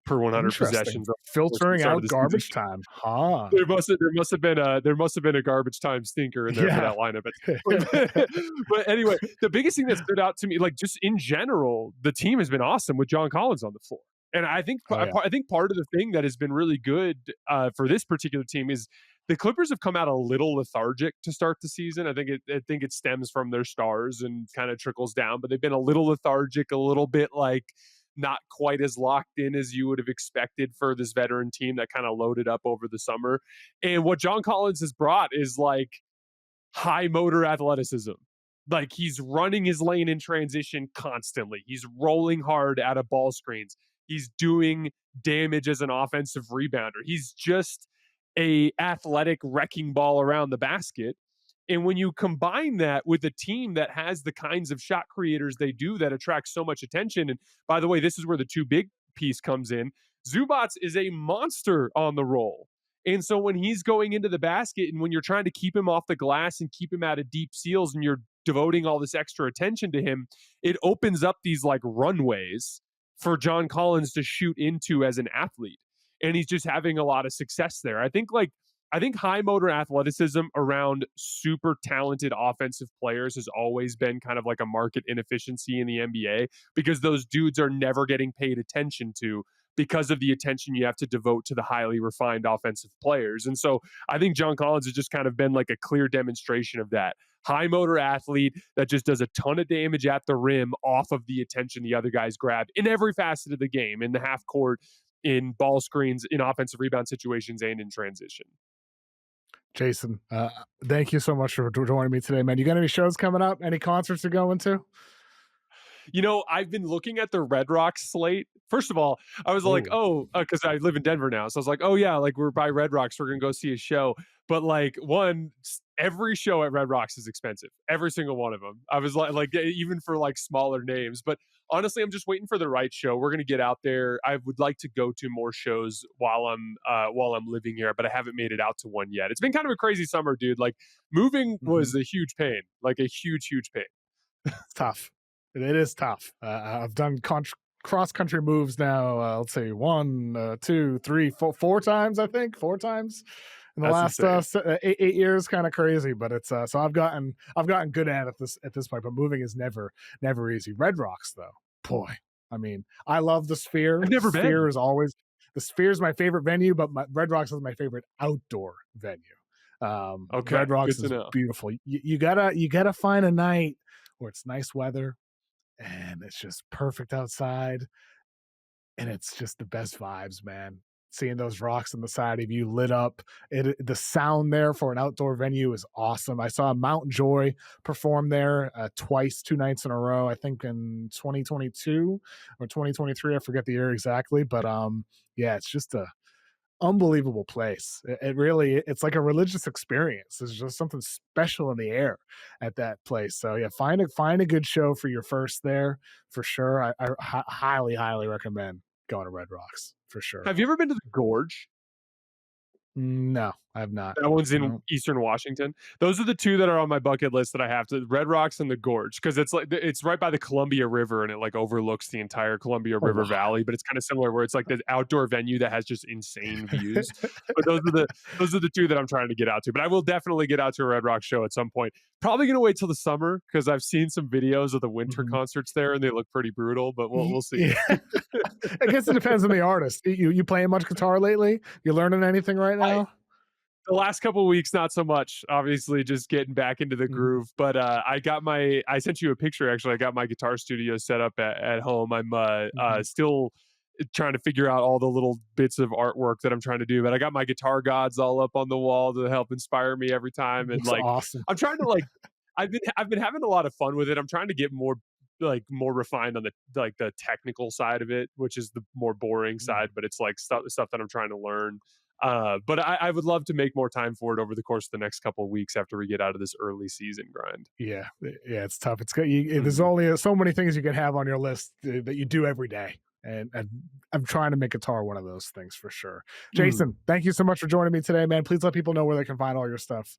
per 100 Interesting. possessions over the course of the Filtering start of out the season. garbage time. Huh. There must have been a garbage time stinker in there for Yeah. that lineup at some point. But anyway, the biggest thing that stood out to me, like just in general, the team has been awesome with John Collins on the floor. And I think Oh, yeah. I think part of the thing that has been really good for this particular team is the Clippers have come out a little lethargic to start the season. I think it stems from their stars and kind of trickles down, but they've been a little lethargic, a little bit like not quite as locked in as you would have expected for this veteran team that kind of loaded up over the summer. And what John Collins has brought is like high motor athleticism. Like he's running his lane in transition constantly. He's rolling hard out of ball screens. He's doing damage as an offensive rebounder. He's just a athletic wrecking ball around the basket. And when you combine that with a team that has the kinds of shot creators they do that attract so much attention, and by the way, this is where the two big piece comes in. Zubats is a monster on the roll. And so when he's going into the basket and when you're trying to keep him off the glass and keep him out of deep seals and you're devoting all this extra attention to him, it opens up these like runways for John Collins to shoot into as an athlete. And he's just having a lot of success there. I think high motor athleticism around super talented offensive players has always been kind of like a market inefficiency in the NBA because those dudes are never getting paid attention to because of the attention you have to devote to the highly refined offensive players. And so I think John Collins has just kind of been like a clear demonstration of that. High motor athlete that just does a ton of damage at the rim off of the attention the other guys grab in every facet of the game, in the half court, in ball screens, in offensive rebound situations, and in transition. Jason, thank you so much for joining me today, man. You got any shows coming up? Any concerts you're going to? You know, I've been looking at the Red Rocks slate. First of all, I was like, Ooh. oh, because I live in Denver now. So I was like, oh, yeah, like we're by Red Rocks. We're going to go see a show. But like, every show at Red Rocks is expensive. Every single one of them. I was like even for like smaller names. But honestly, I'm just waiting for the right show. We're going to get out there. I would like to go to more shows while I'm living here, but I haven't made it out to one yet. It's been kind of a crazy summer, dude. Like moving was a huge pain, like a huge, huge pain. It's tough. It is tough. I've done cross country moves now. Let's say 1, 2, 3, 4 times. I think 4 times in the That's last insane. 8 years. Kind of crazy, but it's so I've gotten good at this point. But moving is never easy. Red Rocks though, boy. I mean, I love the Sphere. I've never Sphere been. is always the Sphere is my favorite venue, but Red Rocks is my favorite outdoor venue. Okay, Red Rocks good to is know. beautiful. You gotta find a night where it's nice weather and it's just perfect outside, and it's just the best vibes, man. Seeing those rocks on the side of you lit up, the sound there for an outdoor venue is awesome. I saw Mount Joy perform there twice, 2 nights in a row. I think in 2022 or 2023, I forget the year exactly, but yeah, it's just a unbelievable place. It really, it's like a religious experience. There's just something special in the air at that place. So yeah, find a good show for your first there for sure. I highly recommend going to Red Rocks for sure. Have you ever been to the Gorge? No, I have not. That one's in No. Eastern Washington. Those are the 2 that are on my bucket list that I have to Red Rocks and the Gorge, because it's like it's right by the Columbia River and it like overlooks the entire Columbia Oh River wow. Valley, but it's kind of similar where it's like the outdoor venue that has just insane views. But those are the 2 that I'm trying to get out to. But I will definitely get out to a Red Rocks show at some point. Probably gonna wait till the summer because I've seen some videos of the winter Mhm. concerts there and they look pretty brutal, but we'll see. Yeah. I guess it depends on the artist. You playing much guitar lately? You learning anything right I now? The last couple of weeks, not so much. Obviously, just getting back into the Mhm. groove. But I sent you a picture. Actually, I got my guitar studio set up at home. I'm Mhm. still trying to figure out all the little bits of artwork that I'm trying to do. But I got my guitar gods all up on the wall to help inspire me every time. And Looks like, awesome. I'm trying to like, I've been having a lot of fun with it. I'm trying to get more refined on the technical side of it, which is the more boring side. But it's like stuff that I'm trying to learn. But I would love to make more time for it over the course of the next couple of weeks after we get out of this early season grind. Yeah, yeah, it's tough. It's good. There's Mhm. only so many things you can have on your list that you do every day, and I'm trying to make guitar one of those things for sure. Mm. Jason, thank you so much for joining me today, man. Please let people know where they can find all your stuff.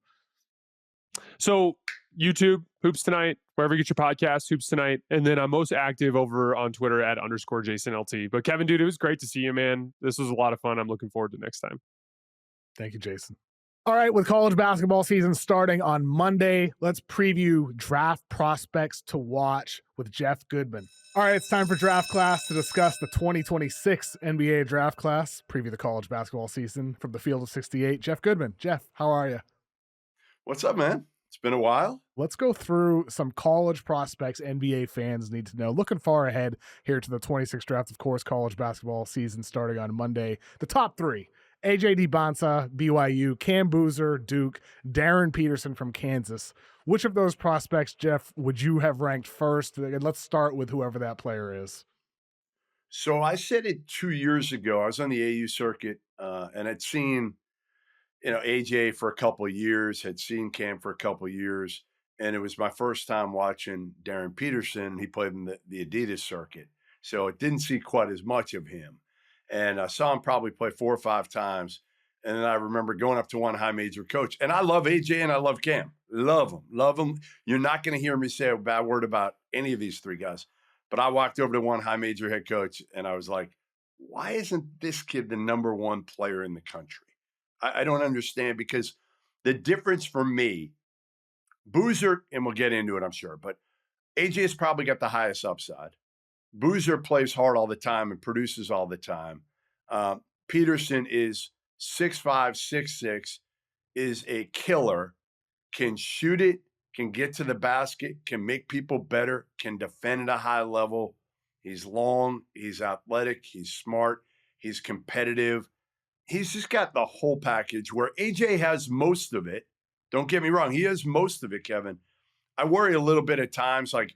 So YouTube, Hoops Tonight, wherever you get your podcast, Hoops Tonight. And then I'm most active over on Twitter at _JasonLT. But Kevin, dude, it was great to see you, man. This was a lot of fun. I'm looking forward to next time. Thank you, Jason. All right, with college basketball season starting on Monday, let's preview draft prospects to watch with Jeff Goodman. All right, it's time for draft class to discuss the 2026 NBA draft class, preview the college basketball season from the field of 68. Jeff Goodman. Jeff, how are you? What's up, man? It's been a while. Let's go through some college prospects NBA fans need to know. Looking far ahead here to the 26 draft, of course, college basketball season starting on Monday. The top 3. AJ DeBonsa, BYU, Cam Boozer, Duke, Darren Peterson from Kansas. Which of those prospects, Jeff, would you have ranked first? Let's start with whoever that player is. So I said it 2 years ago. I was on the AU circuit, and I'd seen, AJ for a couple of years, had seen Cam for a couple of years, and it was my first time watching Darren Peterson. He played in the Adidas circuit, so it didn't see quite as much of him. And I saw him probably play 4 or 5 times, And then I remember going up to one high major coach, and I love AJ and I love Cam. Love them. Love them. You're not going to hear me say a bad word about any of these three guys. But I walked over to one high major head coach and I was like, why isn't this kid the number one player in the country? I don't understand, because the difference for me, Boozer, and we'll get into it, I'm sure, but AJ's probably got the highest upside. Boozer plays hard all the time and produces all the time. Peterson is 6'5", 6'6", is a killer, can shoot it, can get to the basket, can make people better, can defend at a high level. He's long, he's athletic, he's smart, he's competitive. He's just got the whole package, where AJ has most of it. Don't get me wrong, he has most of it, Kevin. I worry a little bit at times, like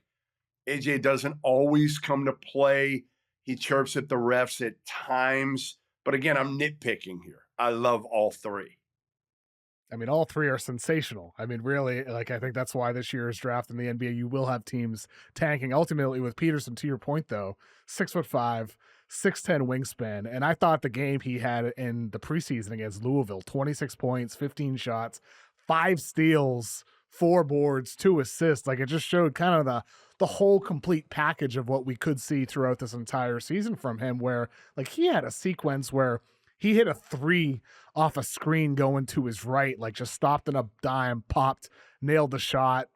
AJ doesn't always come to play. He chirps at the refs at times. But again, I'm nitpicking here. I love all three. I mean, all three are sensational. I mean, really, like, I think that's why this year's draft in the NBA, you will have teams tanking. Ultimately, with Peterson, to your point, though, 6'5", 6'10" wingspan. And I thought the game he had in the preseason against Louisville, 26 points, 15 shots, 5 steals, 4 boards, 2 assists. Like, it just showed kind of the whole complete package of what we could see throughout this entire season from him, where, like, he had a sequence where he hit a 3 off a screen going to his right, like just stopped in a dime, popped, nailed the shot,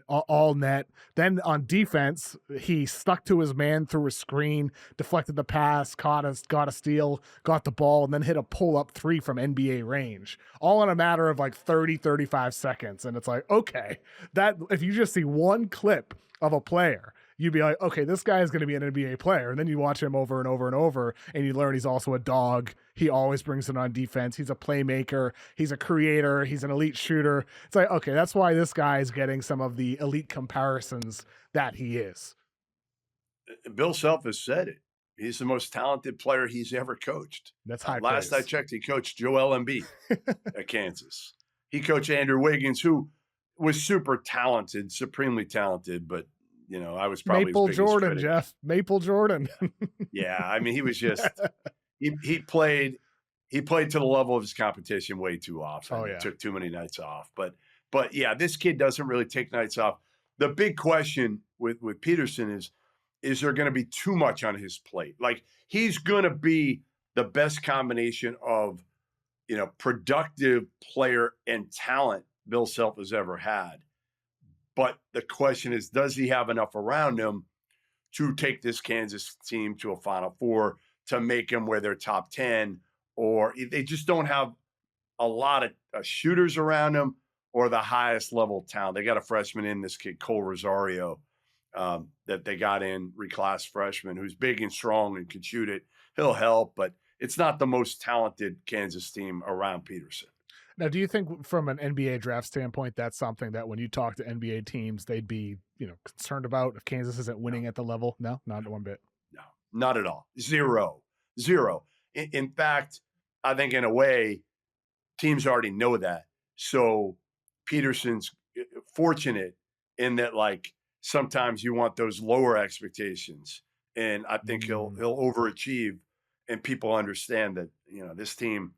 all net. Then on defense, he stuck to his man through a screen, deflected the pass, got a steal, got the ball, and then hit a pull-up 3 from NBA range, all in a matter of like 30, 35 seconds. And it's like, okay, that if you just see one clip of a player, you'd be like, okay, this guy is going to be an NBA player. And then you watch him over and over and over, and you learn he's also a dog. He always brings it on defense. He's a playmaker. He's a creator. He's an elite shooter. It's like, okay, that's why this guy is getting some of the elite comparisons that he is. Bill Self has said it. He's the most talented player he's ever coached. That's high Last praise. I checked, he coached Joel Embiid at Kansas. He coached Andrew Wiggins, who was super talented, supremely talented, but I was probably Maple his biggest Jordan, critic. Jeff. Maple Jordan. Yeah, I mean, he was just he played to the level of his competition way too often. Oh, yeah. Took too many nights off. But yeah, this kid doesn't really take nights off. The big question with Peterson is there going to be too much on his plate? Like, he's going to be the best combination of productive player and talent Bill Self has ever had. But the question is, does he have enough around him to take this Kansas team to a Final Four, to make them where they're top 10, or they just don't have a lot of shooters around him or the highest level talent. They got a freshman in, this kid, Cole Rosario, that they got in, reclassed freshman, who's big and strong and can shoot it. He'll help, but it's not the most talented Kansas team around Peterson. Now, do you think from an NBA draft standpoint, that's something that when you talk to NBA teams, they'd be, concerned about if Kansas isn't winning at the level? No, not one bit. No, not at all. Zero. In fact, I think in a way, teams already know that. So Peterson's fortunate in that, like, sometimes you want those lower expectations, and I think he'll overachieve, and people understand that, this team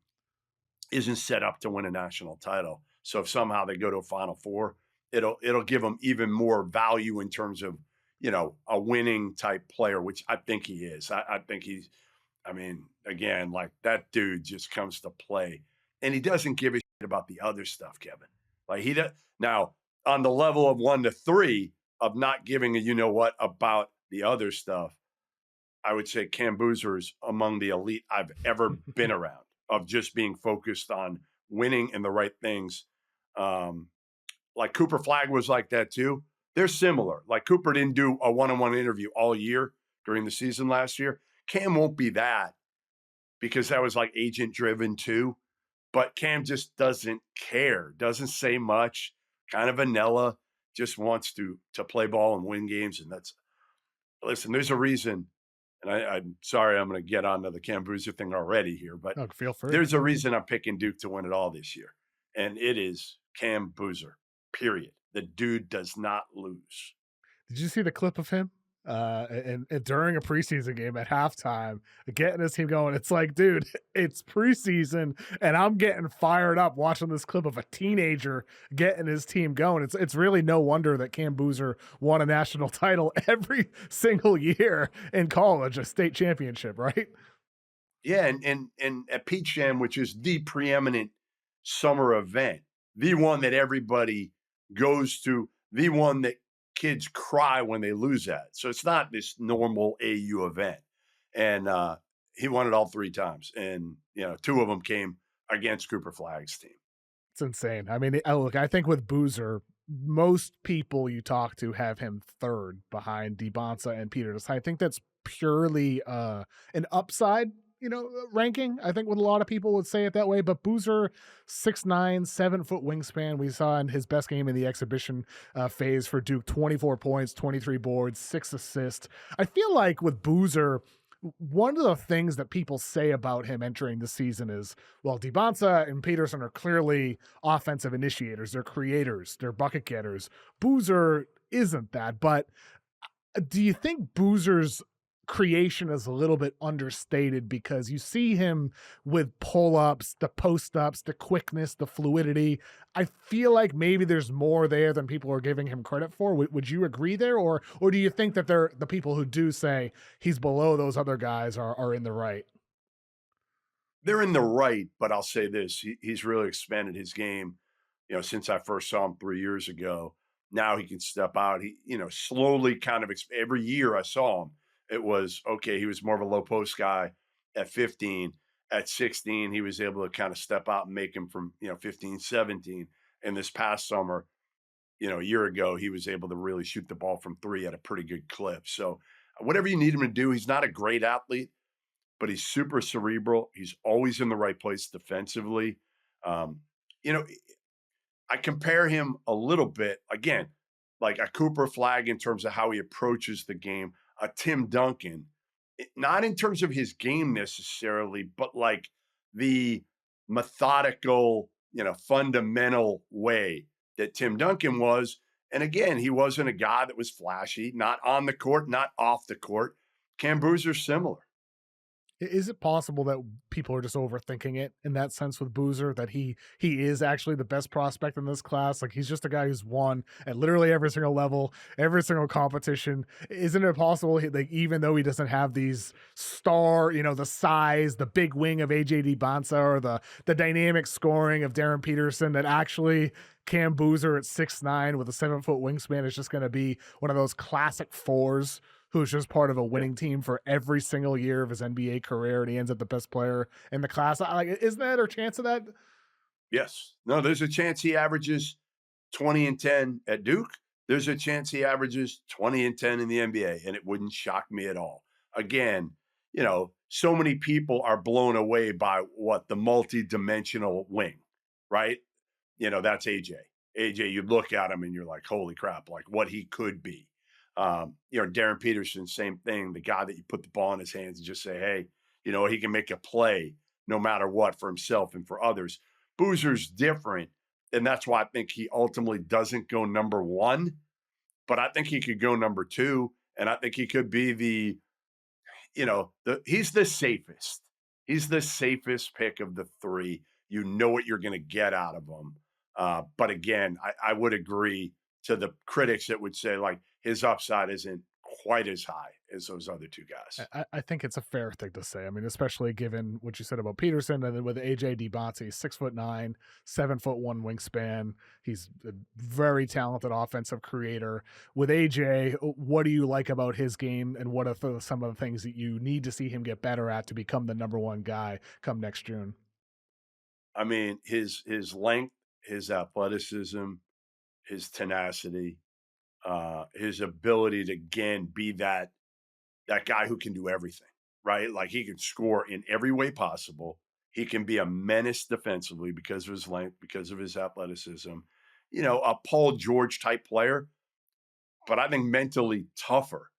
isn't set up to win a national title. So if somehow they go to a Final Four, it'll give them even more value in terms of, a winning type player, which I think he is. I think he's, again, like, that dude just comes to play, and he doesn't give a shit about the other stuff, Kevin. Like, he does now on the level of 1 to 3 of not giving a about the other stuff. I would say Cam Boozer is among the elite I've ever been around, of just being focused on winning and the right things. Like Cooper Flagg was like that too. They're similar. Like, Cooper didn't do a one-on-one interview all year during the season last year. Cam won't be that, because that was like agent driven too. But Cam just doesn't care, doesn't say much, kind of vanilla, just wants to play ball and win games. And listen, there's a reason. And I'm sorry, I'm going to get onto the Cam Boozer thing already here, but Feel free. There's a reason I'm picking Duke to win it all this year. And it is Cam Boozer, period. The dude does not lose. Did you see the clip of him and during a preseason game at halftime, getting his team going. It's like, dude, it's preseason, and I'm getting fired up watching this clip of a teenager getting his team going. It's really no wonder that Cam Boozer won a national title every single year in college, a state championship, right? Yeah, and at Peach Jam, which is the preeminent summer event, the one that everybody goes to, the one that kids cry when they lose at. So it's not this normal AU event. And he won it all 3 times. And, 2 of them came against Cooper Flag's team. It's insane. I mean, look, I think with Boozer, most people you talk to have him third behind DeBonsa and Peters. I think that's purely an upside, ranking. I think what a lot of people would say it that way. But Boozer, 6'9", 7-foot wingspan. We saw in his best game in the exhibition phase for Duke, 24 points, 23 boards, 6 assists. I feel like with Boozer, one of the things that people say about him entering the season is, well, DeBonsa and Peterson are clearly offensive initiators. They're creators. They're bucket getters. Boozer isn't that. But do you think Boozer's creation is a little bit understated because you see him with pull-ups, the post-ups, the quickness, the fluidity? I feel like maybe there's more there than people are giving him credit for. Would you agree there? Or do you think that the people who do say he's below those other guys are in the right? They're in the right, but I'll say this: he's really expanded his game. Since I first saw him 3 years ago, now he can step out. He, slowly kind of every year I saw him, it was okay. He was more of a low post guy at 15. At 16, he was able to kind of step out and make him from 15, 17. And this past summer, a year ago, he was able to really shoot the ball from 3 at a pretty good clip. So whatever you need him to do, he's not a great athlete, but he's super cerebral. He's always in the right place defensively. Um, you know, I compare him a little bit, again, like a Cooper Flag in terms of how he approaches the game, a Tim Duncan, not in terms of his game necessarily, but like the methodical, fundamental way that Tim Duncan was. And again, he wasn't a guy that was flashy, not on the court, not off the court. Cam Boozer's similar. Is it possible that people are just overthinking it in that sense with Boozer, that he is actually the best prospect in this class? Like, he's just a guy who's won at literally every single level, every single competition. Isn't it possible, like, even though he doesn't have these star, the size, the big wing of AJ DeBonsa, or the dynamic scoring of Darren Peterson, that actually Cam Boozer at 6'9" with a 7-foot wingspan is just going to be one of those classic fours who's just part of a winning team for every single year of his NBA career, and he ends up the best player in the class? Like, isn't that a chance of that? Yes. No, there's a chance he averages 20 and 10 at Duke. There's a chance he averages 20 and 10 in the NBA, and it wouldn't shock me at all. Again, so many people are blown away by what the multi-dimensional wing, right? That's AJ. AJ, you look at him and you're like, holy crap, like what he could be. Darren Peterson, same thing. The guy that you put the ball in his hands and just say, hey, he can make a play no matter what for himself and for others. Boozer's different. And that's why I think he ultimately doesn't go number 1, but I think he could go number 2. And I think he could be he's the safest. He's the safest pick of the 3. You know what you're going to get out of him. But again, I would agree to the critics that would say, like, his upside isn't quite as high as those other 2 guys. I think it's a fair thing to say. I mean, especially given what you said about Peterson, and then with AJ DeBonsa, he's 6'9", 7'1" wingspan. He's a very talented offensive creator. With AJ, what do you like about his game, and what are some of the things that you need to see him get better at to become the number 1 guy come next June? I mean, his length, his athleticism, his tenacity, his ability to, again, be that guy who can do everything, right? Like, he can score in every way possible. He can be a menace defensively because of his length, because of his athleticism. A Paul George type player, but I think mentally tougher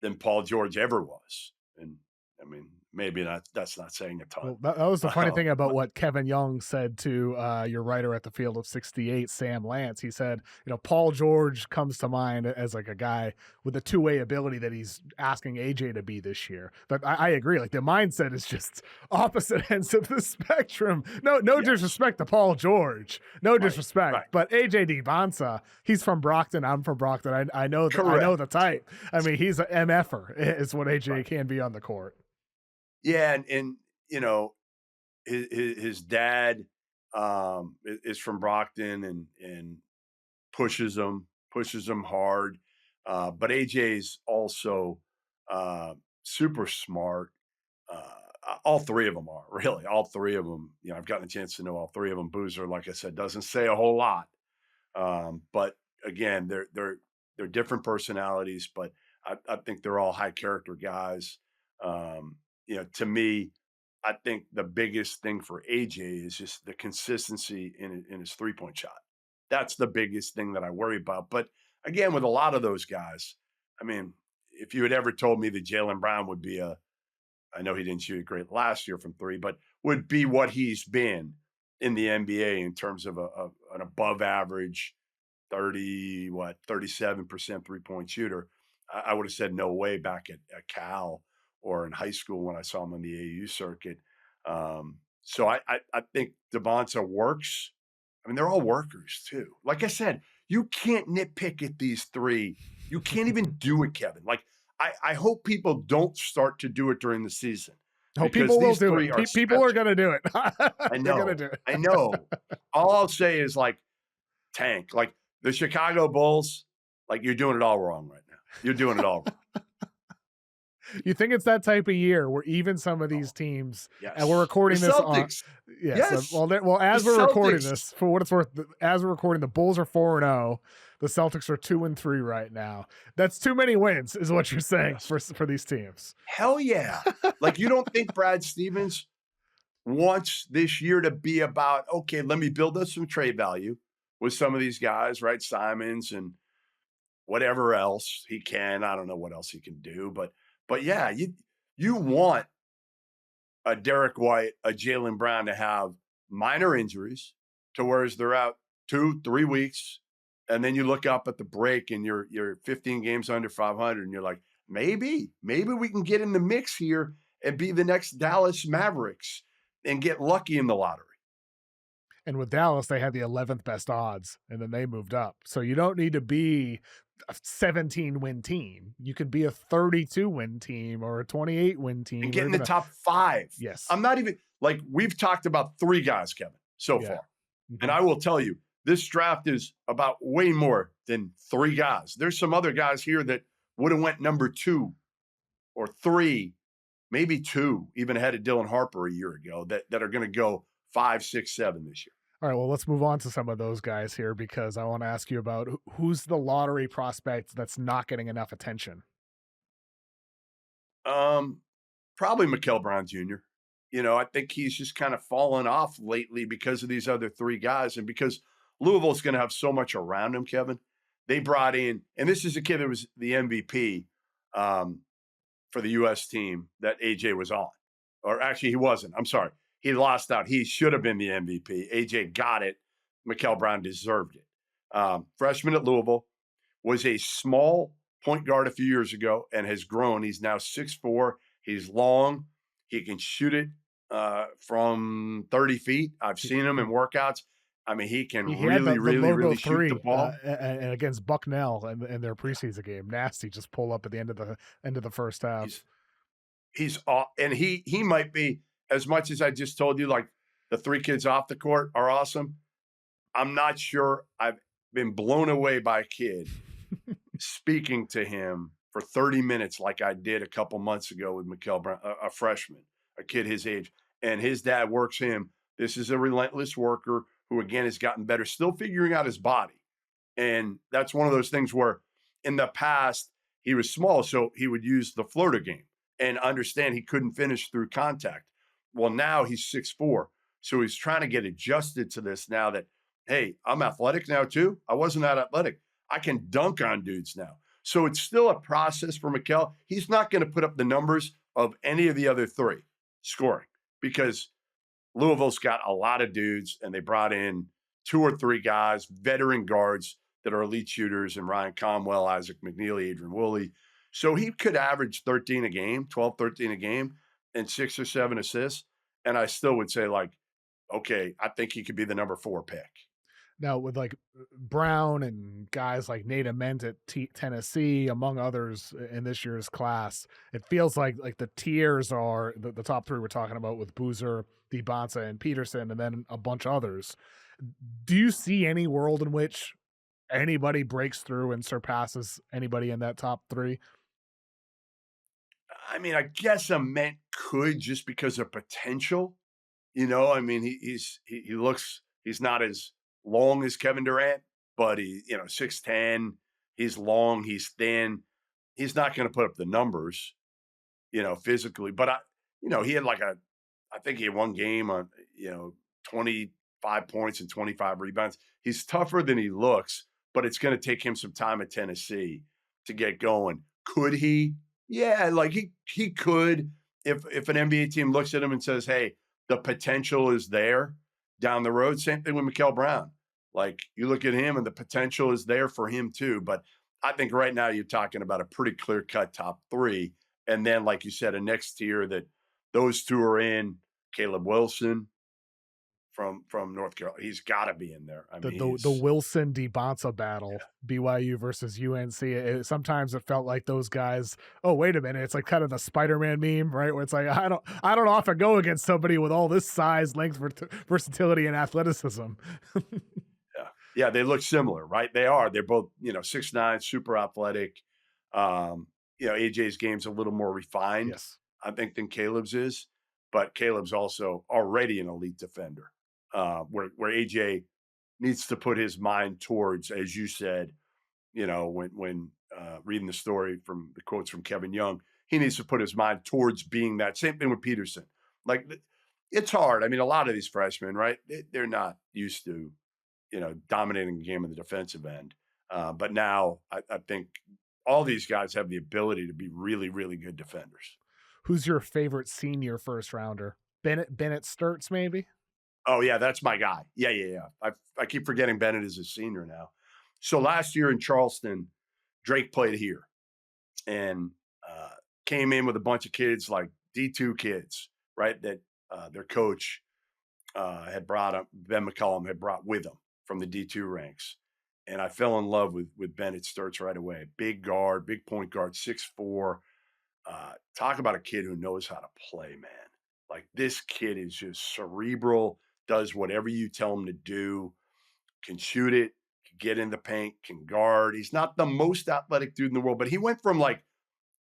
than Paul George ever was. And I mean, maybe not. That's not saying a ton. Well, that was the funny thing about But what Kevin Young said to your writer at the Field of 68, Sam Lance. He said, Paul George comes to mind as like a guy with a two-way ability that he's asking AJ to be this year. But I agree. Like the mindset is just opposite ends of the spectrum. No yes, disrespect to Paul George. No disrespect. right. But AJ DeBonsa, he's from Brockton. I'm from Brockton. I know the type. I mean, he's an MFer is what AJ can be on the court. Yeah, and his dad is from Brockton and pushes him hard. But AJ's also super smart. All three of them are really all three of them. I've gotten a chance to know all three of them. Boozer, like I said, doesn't say a whole lot, but again, they're different personalities, but I think they're all high character guys. To me, I think the biggest thing for AJ is just the consistency in his 3-point shot. That's the biggest thing that I worry about. But again, with a lot of those guys, I mean, if you had ever told me that Jaylen Brown would be I know he didn't shoot it great last year from three, but would be what he's been in the NBA in terms of an above average 37% 3-point shooter, I would have said no way back at Cal or in high school when I saw him on the AU circuit. So I think DeBonsa works. I mean, they're all workers too. Like I said, you can't nitpick at these three. You can't even do it, Kevin. Like I hope people don't start to do it during the season. No, people will do it. People are going to do it. I know. Gonna do it. I know. All I'll say is like tank. Like the Chicago Bulls, like you're doing it all wrong right now. You're doing it all wrong. You think it's that type of year where even some of these teams, and we're recording the this Celtics. Yes. Well, as we're recording this, for what it's worth, as we're recording, the Bulls are 4-0. The Celtics are 2-3 right now. That's too many wins, is what you're saying for these teams. Hell yeah! Like you don't think Brad Stevens wants this year to be about, okay, let me build up some trade value with some of these guys, right? Simons and whatever else he can. I don't know what else he can do, but yeah, you want a Derek White, a Jaylen Brown to have minor injuries to whereas they're out 2-3 weeks. And then you look up at the break and you're 15 games under 500 and you're like, maybe we can get in the mix here and be the next Dallas Mavericks and get lucky in the lottery. And with Dallas, they had the 11th best odds and then they moved up. So you don't need to be a 17-win team. You could be a 32-win team or a 28-win team. And get in the top 5. Yes. I'm not even, like, we've talked about 3 guys, Kevin, so far. Mm-hmm. And I will tell you, this draft is about way more than 3 guys. There's some other guys here that would have went number 2 or 3, maybe 2, even ahead of Dylan Harper a year ago that are going to go 5, 6, 7 this year. All right, well, let's move on to some of those guys here because I want to ask you about who's the lottery prospect that's not getting enough attention. Probably Mikel Brown Jr. I think he's just kind of fallen off lately because of these other 3 guys and because Louisville's going to have so much around him, Kevin. They brought in, and this is a kid that was the MVP for the U.S. team that AJ was on. Or actually, he wasn't. I'm sorry. He lost out. He should have been the MVP. AJ got it. Mikel Brown deserved it. Freshman at Louisville, was a small point guard a few years ago and has grown. He's now 6'4". He's long. He can shoot it from 30 feet. I've seen him in workouts. I mean, he can really shoot the ball. And against Bucknell in their preseason game, nasty. Just pull up at the end of the first half. He's and he might be, as much as I just told you, like the 3 kids off the court are awesome. I'm not sure I've been blown away by a kid speaking to him for 30 minutes like I did a couple months ago with Mikel Brown, a freshman, a kid his age, and his dad works him. This is a relentless worker who, again, has gotten better, still figuring out his body. And that's one of those things where in the past he was small, so he would use the floater game and understand he couldn't finish through contact. Well, now he's 6'4", so he's trying to get adjusted to this now that, hey, I'm athletic now too. I wasn't that athletic. I can dunk on dudes now. So it's still a process for Mikel. He's not going to put up the numbers of any of the other three scoring because Louisville's got a lot of dudes, and they brought in 2 or 3 guys, veteran guards that are elite shooters, and Ryan Conwell, Isaac McNeely, Adrian Woolley. So he could average 13 a game, 12, 13 a game, and 6 or 7 assists. And I still would say, like, okay, I think he could be the number 4 pick. Now with like Brown and guys like Nate Ament at Tennessee, among others in this year's class, it feels like the tiers are the top three we're talking about with Boozer, DeBonsa, and Peterson, and then a bunch of others. Do you see any world in which anybody breaks through and surpasses anybody in that top three? I mean, I guess Ament could just because of potential. You know, I mean, he looks he's not as long as Kevin Durant, but 6'10", he's long, he's thin. He's not going to put up the numbers, physically. But he had I think he had one game on, 25 points and 25 rebounds. He's tougher than he looks, but it's going to take him some time at Tennessee to get going. Could he? Yeah, like he could if an NBA team looks at him and says, "Hey, the potential is there down the road." Same thing with Mikael Brown. Like you look at him and the potential is there for him too. But I think right now you're talking about a pretty clear-cut top 3. And then, like you said, a next tier that those 2 are in. Caleb Wilson from North Carolina. He's got to be in there. I mean, The Wilson DeBonsa battle, BYU versus UNC. Sometimes it felt like those guys. Oh, wait a minute! It's like kind of the Spider-Man meme, right? Where it's like I don't often go against somebody with all this size, length, versatility, and athleticism. Yeah, they look similar, right? They are. They're both 6'9", super athletic. AJ's game's a little more refined, Yes, I think, than Caleb's is. But Caleb's also already an elite defender. Where AJ needs to put his mind towards, as you said, when reading the story from the quotes from Kevin Young, he needs to put his mind towards being that. Same thing with Peterson. Like it's hard. I mean, a lot of these freshmen, right? They're not used to, dominating the game in the defensive end. But now I think all these guys have the ability to be really, really good defenders. Who's your favorite senior first rounder? Bennett Sturts, maybe? Oh yeah, that's my guy. Yeah. I keep forgetting Bennett is a senior now. So last year in Charleston, Drake played here and came in with a bunch of kids, like D2 kids, right? That their coach had brought up, Ben McCollum had brought with him from the D2 ranks. And I fell in love with Bennett Sturts right away. Big guard, big point guard, 6'4". Talk about a kid who knows how to play, man. Like this kid is just cerebral, does whatever you tell him to do, can shoot it, can get in the paint, can guard. He's not the most athletic dude in the world, but he went from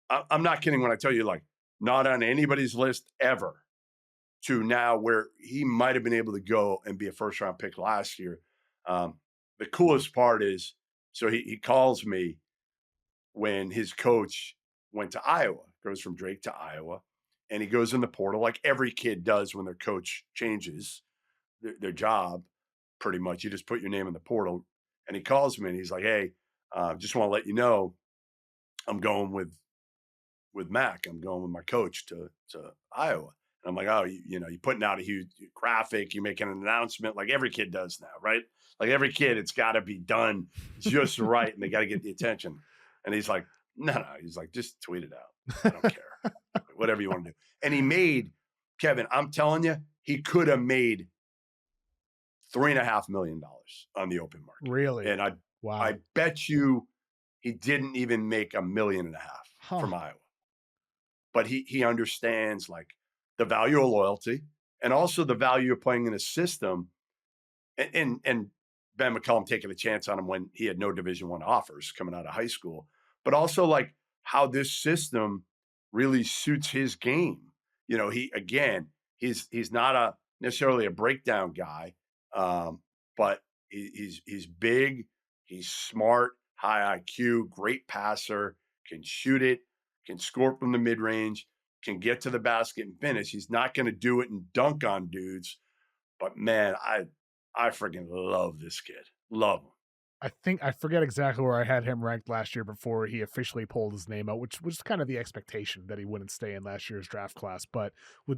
I'm not kidding when I tell you, like, not on anybody's list ever to now where he might have been able to go and be a first-round pick last year. The coolest part is, so he calls me when his coach went to Iowa, goes from Drake to Iowa, and he goes in the portal like every kid does when their coach changes their job, pretty much. You just put your name in the portal. And he calls me and he's like, "Hey, just want to let you know I'm going with Mac. I'm going with my coach to Iowa." And I'm like, "Oh, you're putting out a huge graphic. You're making an announcement like every kid does now, right? Like every kid, it's got to be done just right, and they got to get the attention." And he's like, No. He's like, "Just tweet it out. I don't care. Whatever you want to do." And he made, Kevin, I'm telling you, he could have made $3.5 million on the open market. Really? And I bet you he didn't even make $1.5 million from Iowa. But he understands like the value of loyalty and also the value of playing in a system. And Ben McCollum taking a chance on him when he had no Division I offers coming out of high school, but also like how this system really suits his game. He's not necessarily a breakdown guy, but he's big, he's smart, high IQ, great passer, can shoot it, can score from the mid range, can get to the basket and finish. He's not going to do it and dunk on dudes, but man, I freaking love this kid. Love him. I think I forget exactly where I had him ranked last year before he officially pulled his name out, which was kind of the expectation that he wouldn't stay in last year's draft class. But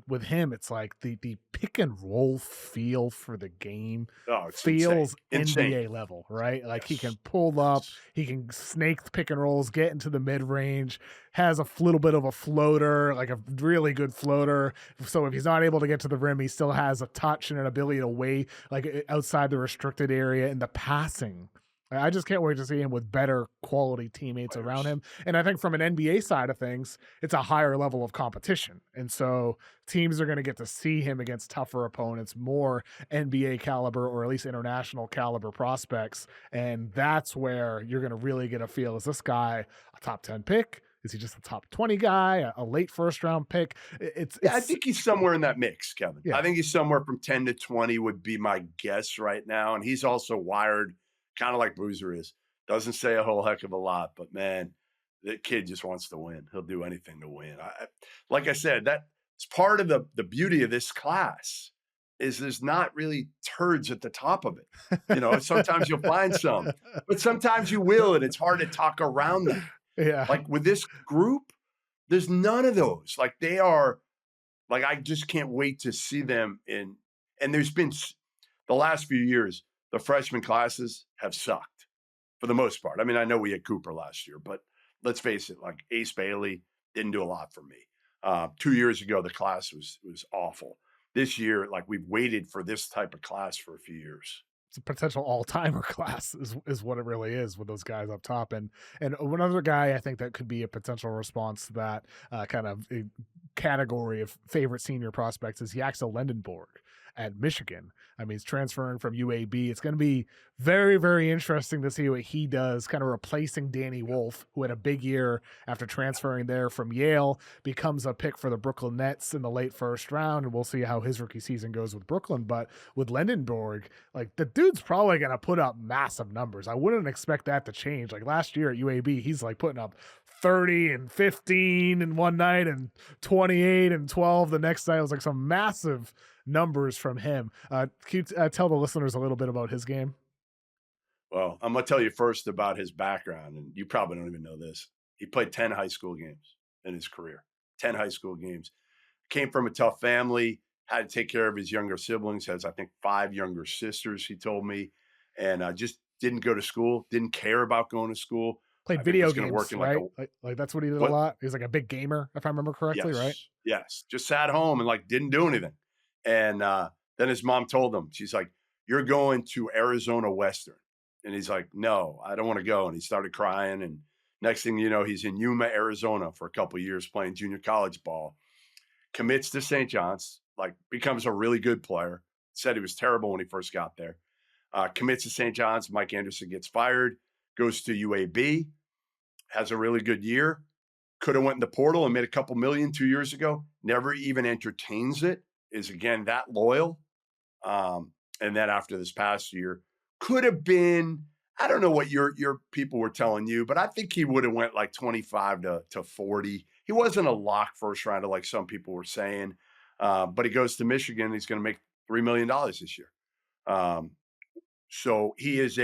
with him, it's like the pick and roll feel for the game Oh, it's insane. feels Insane. NBA level, right? Like he Yes. can pull up, Yes. he can snake the pick and rolls, get into the mid range, has a little bit of a floater, like a really good floater. So if he's not able to get to the rim, he still has a touch and an ability to wait like outside the restricted area, and the passing. I just can't wait to see him with better quality teammates around Players. him. And I think from an NBA side of things, it's a higher level of competition. And so teams are going to get to see him against tougher opponents, more NBA caliber or at least international caliber prospects. And that's where you're going to really get a feel, is this guy a top 10 pick? Is he just a top 20 guy, a late first round pick? Yeah, I It's think he's somewhere in that mix, Kevin. yeah. I think he's somewhere from 10 to 20 would be my guess right now. And he's also wired kind of like Boozer is. Doesn't say a whole heck of a lot, but man, the kid just wants to win. He'll do anything to win. Like I said, that's part of the beauty of this class is there's not really turds at the top of it. Sometimes you'll find some, but sometimes you will, and it's hard to talk around that. Yeah. Like with this group, there's none of those. Like they are like I just can't wait to see them in and there's been the last few years, the freshman classes have sucked for the most part. I mean, I know we had Cooper last year, but let's face it, like Ace Bailey didn't do a lot for me. 2 years ago, the class was awful. This year, like we've waited for this type of class for a few years. It's a potential all-timer class is what it really is with those guys up top. And one other guy I think that could be a potential response to that kind of category of favorite senior prospects is Yaxel Lendenborg at Michigan. I mean, he's transferring from UAB. It's going to be very, very interesting to see what he does, kind of replacing Danny Wolf, who had a big year after transferring there from Yale, becomes a pick for the Brooklyn Nets in the late first round. And we'll see how his rookie season goes with Brooklyn. But with Lendenborg, like the dude's probably going to put up massive numbers. I wouldn't expect that to change. Like last year at UAB, he's like putting up 30 and 15 in one night and 28 and 12 the next night. It was like some massive numbers from him. Can you tell the listeners a little bit about his game? Well, I'm gonna tell you first about his background, and you probably don't even know this. He played 10 high school games in his career. 10 high school games. Came from a tough family, had to take care of his younger siblings, has I think 5 younger sisters, he told me, and just didn't go to school, didn't care about going to school. Played I think video was gonna games, work in like a right? Like that's what he did a what? lot. He was like a big gamer, if I remember correctly, right? Yes, yes. Just sat home and like didn't do anything. And then his mom told him, she's like, "You're going to Arizona Western." And he's like, "No, I don't want to go." And he started crying. And next thing you know, he's in Yuma, Arizona for a couple of years playing junior college ball. Commits to St. John's, like becomes a really good player. Said he was terrible when he first got there. Commits to St. John's. Mike Anderson gets fired, goes to UAB, has a really good year. Could have went in the portal and made a couple million 2 years ago. Never even entertains it. Is again that loyal. And then after this past year, could have been. I don't know what your people were telling you, but I think he would have went like 25 to 40. He wasn't a lock first rounder like some people were saying. But he goes to Michigan. He's going to make $3 million this year. So he is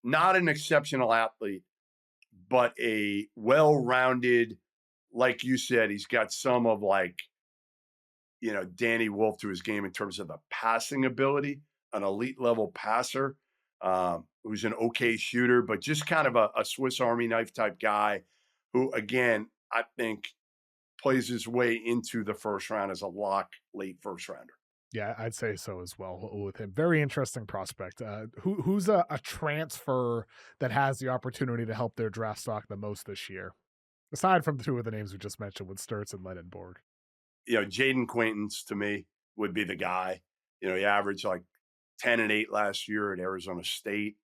not an exceptional athlete, but a well-rounded, like you said, he's got some of like, Danny Wolf to his game in terms of the passing ability, an elite level passer, who's an okay shooter, but just kind of a Swiss Army knife type guy who, again, I think plays his way into the first round as a lock late first rounder. Yeah, I'd say so as well with him. Very interesting prospect. Who's a transfer that has the opportunity to help their draft stock the most this year? Aside from the two of the names we just mentioned with Sturts and Lendenborg. Jaden Quaintance to me would be the guy. He averaged like 10 and 8 last year at Arizona State.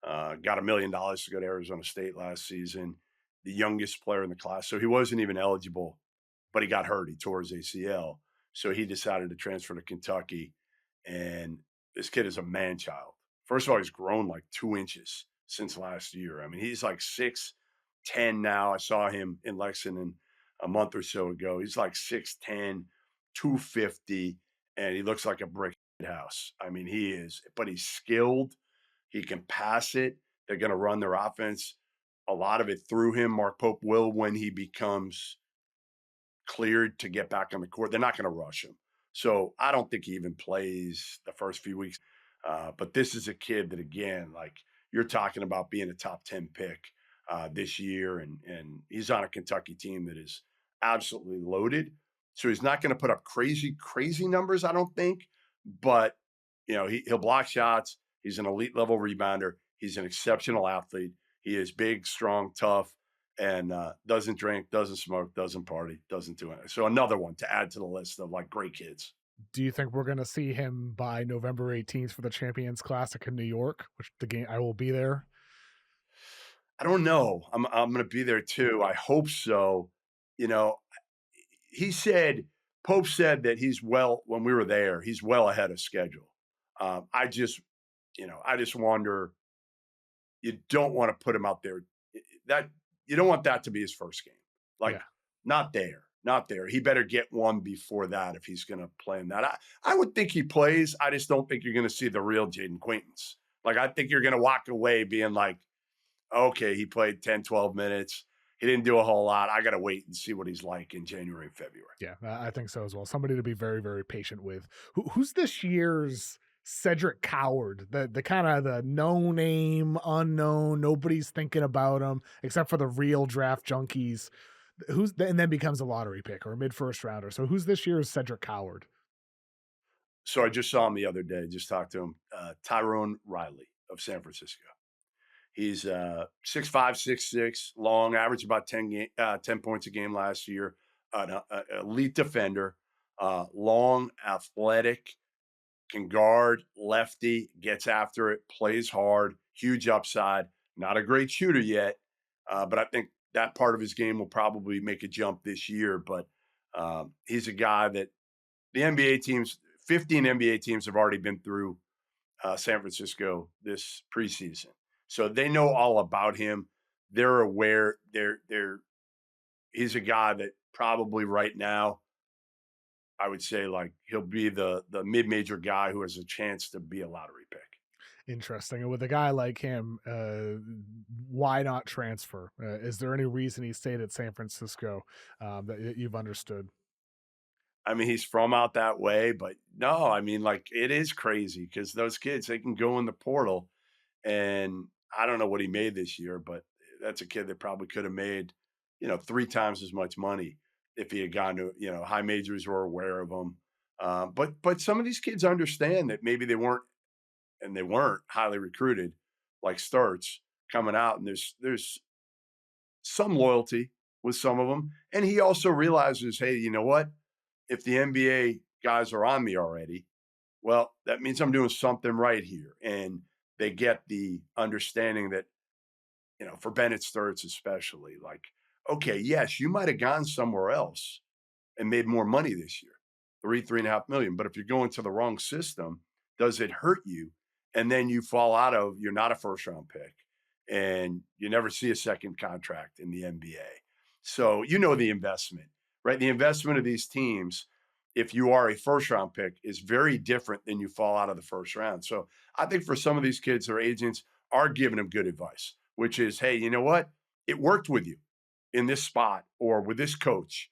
Got $1 million to go to Arizona State last season. The youngest player in the class. So he wasn't even eligible, but he got hurt. He tore his ACL. So he decided to transfer to Kentucky. And this kid is a man child. First of all, he's grown like 2 inches since last year. I mean, he's like 6'10" now. I saw him in Lexington a month or so ago. He's like 6'10", 250, and he looks like a brick house. I mean, he is, but he's skilled. He can pass it. They're going to run their offense, a lot of it through him. Mark Pope will when he becomes cleared to get back on the court. They're not going to rush him. So I don't think he even plays the first few weeks. But this is a kid that, again, like you're talking about being a top 10 pick this year. And he's on a Kentucky team that is absolutely loaded. So he's not going to put up crazy, crazy numbers, I don't think. But, he'll block shots. He's an elite level rebounder. He's an exceptional athlete. He is big, strong, tough, and doesn't drink, doesn't smoke, doesn't party, doesn't do anything. So another one to add to the list of like great kids. Do you think we're going to see him by November 18th for the Champions Classic in New York, which the game I will be there? I don't know. I'm going to be there too. I hope so. You know, he said Pope said that when we were there, he's well ahead of schedule. I just wonder. You don't want to put him out there. That you don't want that to be his first game. Like, Yeah. not there, not there. He better get one before that if he's going to play in that. I would think he plays. I just don't think you're going to see the real Jaden Quaintance. Like, I think you're going to walk away being like, okay, he played 10, 12 minutes. He didn't do a whole lot. I got to wait and see what he's like in January and February. Yeah, I think so as well. Somebody to be very, very patient with. Who's this year's Cedric Coward? The kind of the no name, unknown. Nobody's thinking about him except for the real draft junkies. And then becomes a lottery pick or a mid first rounder. So who's this year's Cedric Coward? So I just saw him the other day, just talked to him, Tyrone Riley of San Francisco. He's 6'5", 6'6", long, averaged about 10 points a game last year. An elite defender, long, athletic, can guard, lefty, gets after it, plays hard, huge upside. Not a great shooter yet, but I think that part of his game will probably make a jump this year. But he's a guy that the NBA teams, 15 NBA teams have already been through San Francisco this preseason. So they know all about him. They're aware. He's a guy that probably right now, I would say like he'll be the mid-major guy who has a chance to be a lottery pick. Interesting. And with a guy like him, why not transfer? Is there any reason he stayed at San Francisco that you've understood? I mean, he's from out that way, but no, I mean, like it is crazy because those kids they can go in the portal, and I don't know what he made this year, but that's a kid that probably could have made, 3 times as much money if he had gone to, high majors were aware of him. But some of these kids understand that maybe they weren't highly recruited like Starts coming out, and there's some loyalty with some of them, and he also realizes, hey, you know what? If the NBA guys are on me already, well, that means I'm doing something right here, and they get the understanding that for Bennett Sturts especially, like, okay, yes, you might have gone somewhere else and made more money this year, 3.5 million. But if you're going to the wrong system, does it hurt you? And then you fall out of, you're not a first round pick and you never see a second contract in the NBA. So, the investment, right? The investment of these teams, if you are a first round pick, is very different than you fall out of the first round. So I think for some of these kids, their agents are giving them good advice, which is, hey, you know what? It worked with you in this spot or with this coach.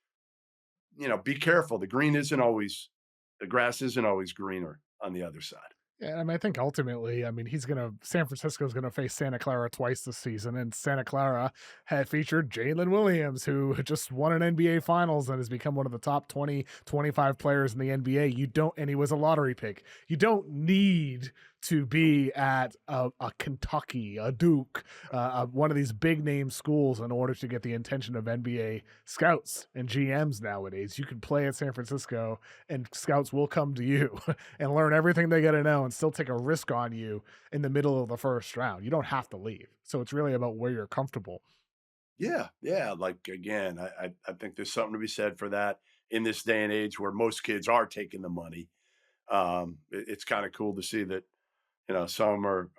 Be careful. The grass isn't always greener on the other side. Yeah, I think ultimately, San Francisco's going to face Santa Clara twice this season, and Santa Clara had featured Jalen Williams, who just won an NBA Finals and has become one of the top 20, 25 players in the NBA. And he was a lottery pick. You don't need to be at a Kentucky, a Duke, one of these big name schools in order to get the attention of NBA scouts and GMs nowadays. You can play at San Francisco and scouts will come to you and learn everything they got to know and still take a risk on you in the middle of the first round. You don't have to leave. So it's really about where you're comfortable. Yeah, yeah. Like again, I think there's something to be said for that in this day and age where most kids are taking the money. It's kind of cool to see that some are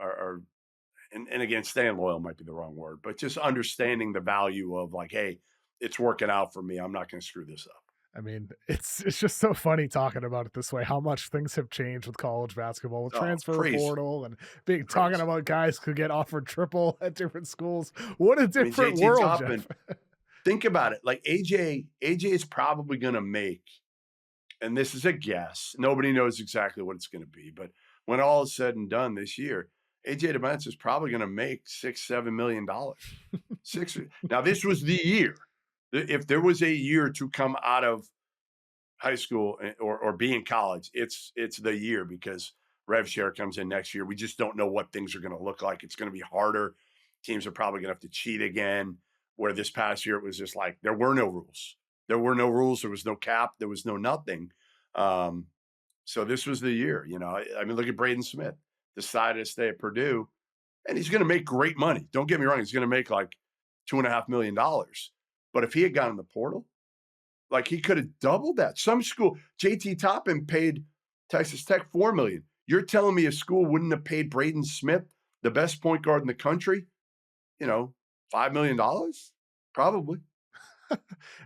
and again, staying loyal might be the wrong word, but just understanding the value of like, hey, it's working out for me. I'm not going to screw this up. I mean, it's just so funny talking about it this way, how much things have changed with college basketball, with Oh, transfer crazy, portal and being talking crazy. about guys who get offered triple at different schools. What a I mean, different JT world, Toppin, Jeff. think about it. Like AJ is probably going to make, and this is a guess. Nobody knows exactly what it's going to be, but when all is said and done this year, AJ Demancini is probably going to make $6-7 million. Six. Now, this was the year. If there was a year to come out of high school or be in college, it's the year because rev share comes in next year. We just don't know what things are going to look like. It's going to be harder. Teams are probably going to have to cheat again. Where this past year it was just like there were no rules. There were no rules. There was no cap. There was no nothing. Um, so this was the year. I mean, look at Braden Smith. Decided to stay at Purdue, and he's going to make great money. Don't get me wrong. He's going to make like $2.5 million. But if he had gone in the portal, like he could have doubled that. Some school, JT Toppin paid Texas Tech $4 million. You're telling me a school wouldn't have paid Braden Smith, the best point guard in the country, $5 million? Probably.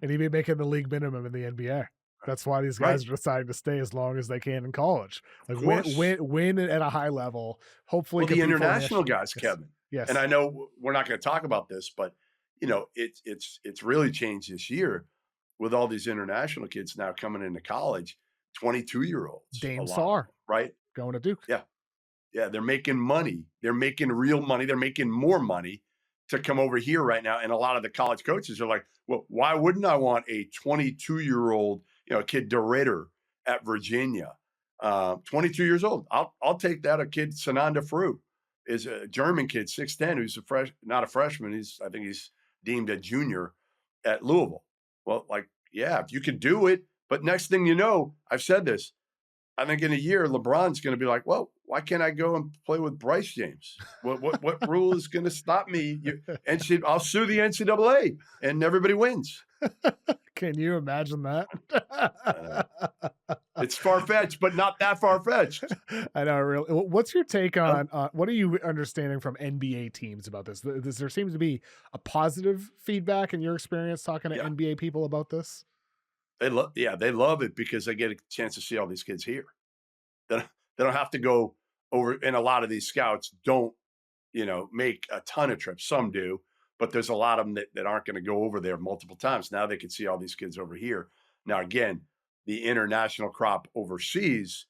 And he'd be making the league minimum in the NBA. That's why these Right. guys are deciding to stay as long as they can in college. Like Of course. win at a high level. Hopefully, Well, the compete for a international national- guys, Yes. Kevin. Yes. And I know we're not going to talk about this, but it's really changed this year with all these international kids now coming into college, 22-year-olds. Dame Sarr right? going to Duke. Yeah. Yeah, they're making money. They're making real money. They're making more money to come over here right now. And a lot of the college coaches are like, well, why wouldn't I want a 22-year-old, kid DeRitter at Virginia, 22 years old? I'll take that. A kid, Sananda Fru, is a German kid, 6'10", who's not a freshman. I think he's deemed a junior at Louisville. Well, yeah, if you could do it. But next thing you know, I've said this, I think in a year, LeBron's going to be like, well, why can't I go and play with Bryce James? What rule is going to stop me? I'll sue the NCAA and everybody wins. Can you imagine that? It's far-fetched, but not that far-fetched. I know, really. What's your take on what are you understanding from NBA teams about this? There seems to be a positive feedback in your experience talking to NBA people about this. They love it because they get a chance to see all these kids here. They don't have to go over, and a lot of these scouts don't, make a ton of trips. Some do, but there's a lot of them that aren't going to go over there multiple times. Now they can see all these kids over here. Now, again, the international crop overseas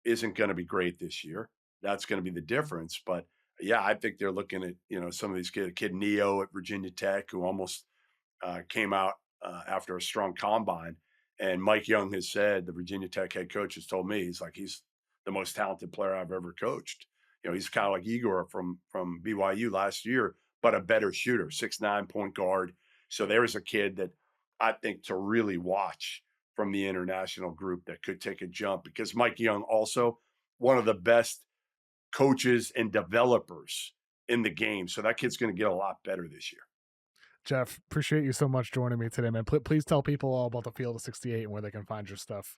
isn't going to be great this year. That's going to be the difference. But yeah, I think they're looking at, some of these kids, kid Neo at Virginia Tech, who almost came out after a strong combine. And Mike Young has said, the Virginia Tech head coach has told me, he's the most talented player I've ever coached. He's kind of like Igor from BYU last year, but a better shooter, 6'9" point guard. So there's a kid that I think to really watch from the international group that could take a jump, because Mike Young also one of the best coaches and developers in the game. So that kid's going to get a lot better this year. Jeff, appreciate you so much joining me today, man. Please tell people all about the Field of 68 and where they can find your stuff.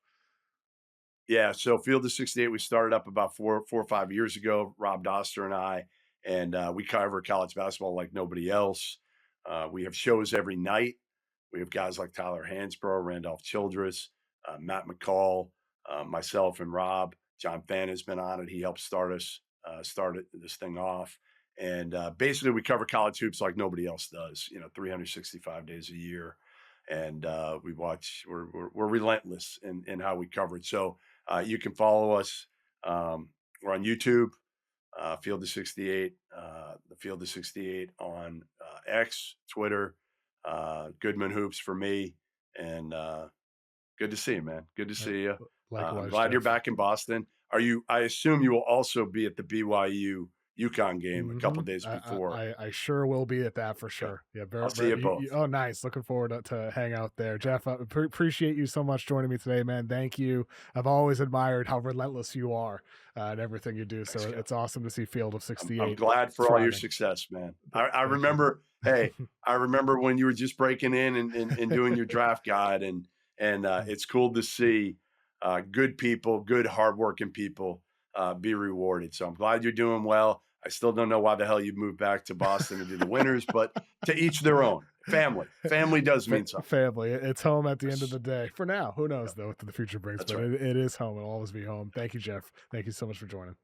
Yeah, so Field of 68, we started up about four or 5 years ago, Rob Doster and I, and we cover college basketball like nobody else. We have shows every night. We have guys like Tyler Hansbrough, Randolph Childress, Matt McCall, myself and Rob. John Fan has been on it. He helped started this thing off. And basically, we cover college hoops like nobody else does, 365 days a year. And we're relentless in how we cover it. So you can follow us. We're on YouTube, Field of 68, the Field of 68 on X, Twitter, Goodman Hoops for me. And good to see you, man. Good to see you. Likewise, I'm glad Jeff. you're back in Boston. I assume you will also be at the BYU UConn game a couple days before. I sure will be at that for sure. Yeah, I'll see you both. Oh, nice. Looking forward to hang out there. Jeff, I appreciate you so much joining me today, man. Thank you. I've always admired how relentless you are in everything you do. So it's awesome to see Field of 68. I'm glad for all your success, man. I remember, I remember when you were just breaking in and doing your draft guide, and it's cool to see good people, good hardworking people be rewarded. So I'm glad you're doing well. I still don't know why the hell you moved back to Boston to do the Winters, but to each their own. Family does mean something. Family. It's home at the end of the day. For now, who knows, Yep. though, what the future brings, That's but right. it is home. It'll always be home. Thank you, Jeff. Thank you so much for joining.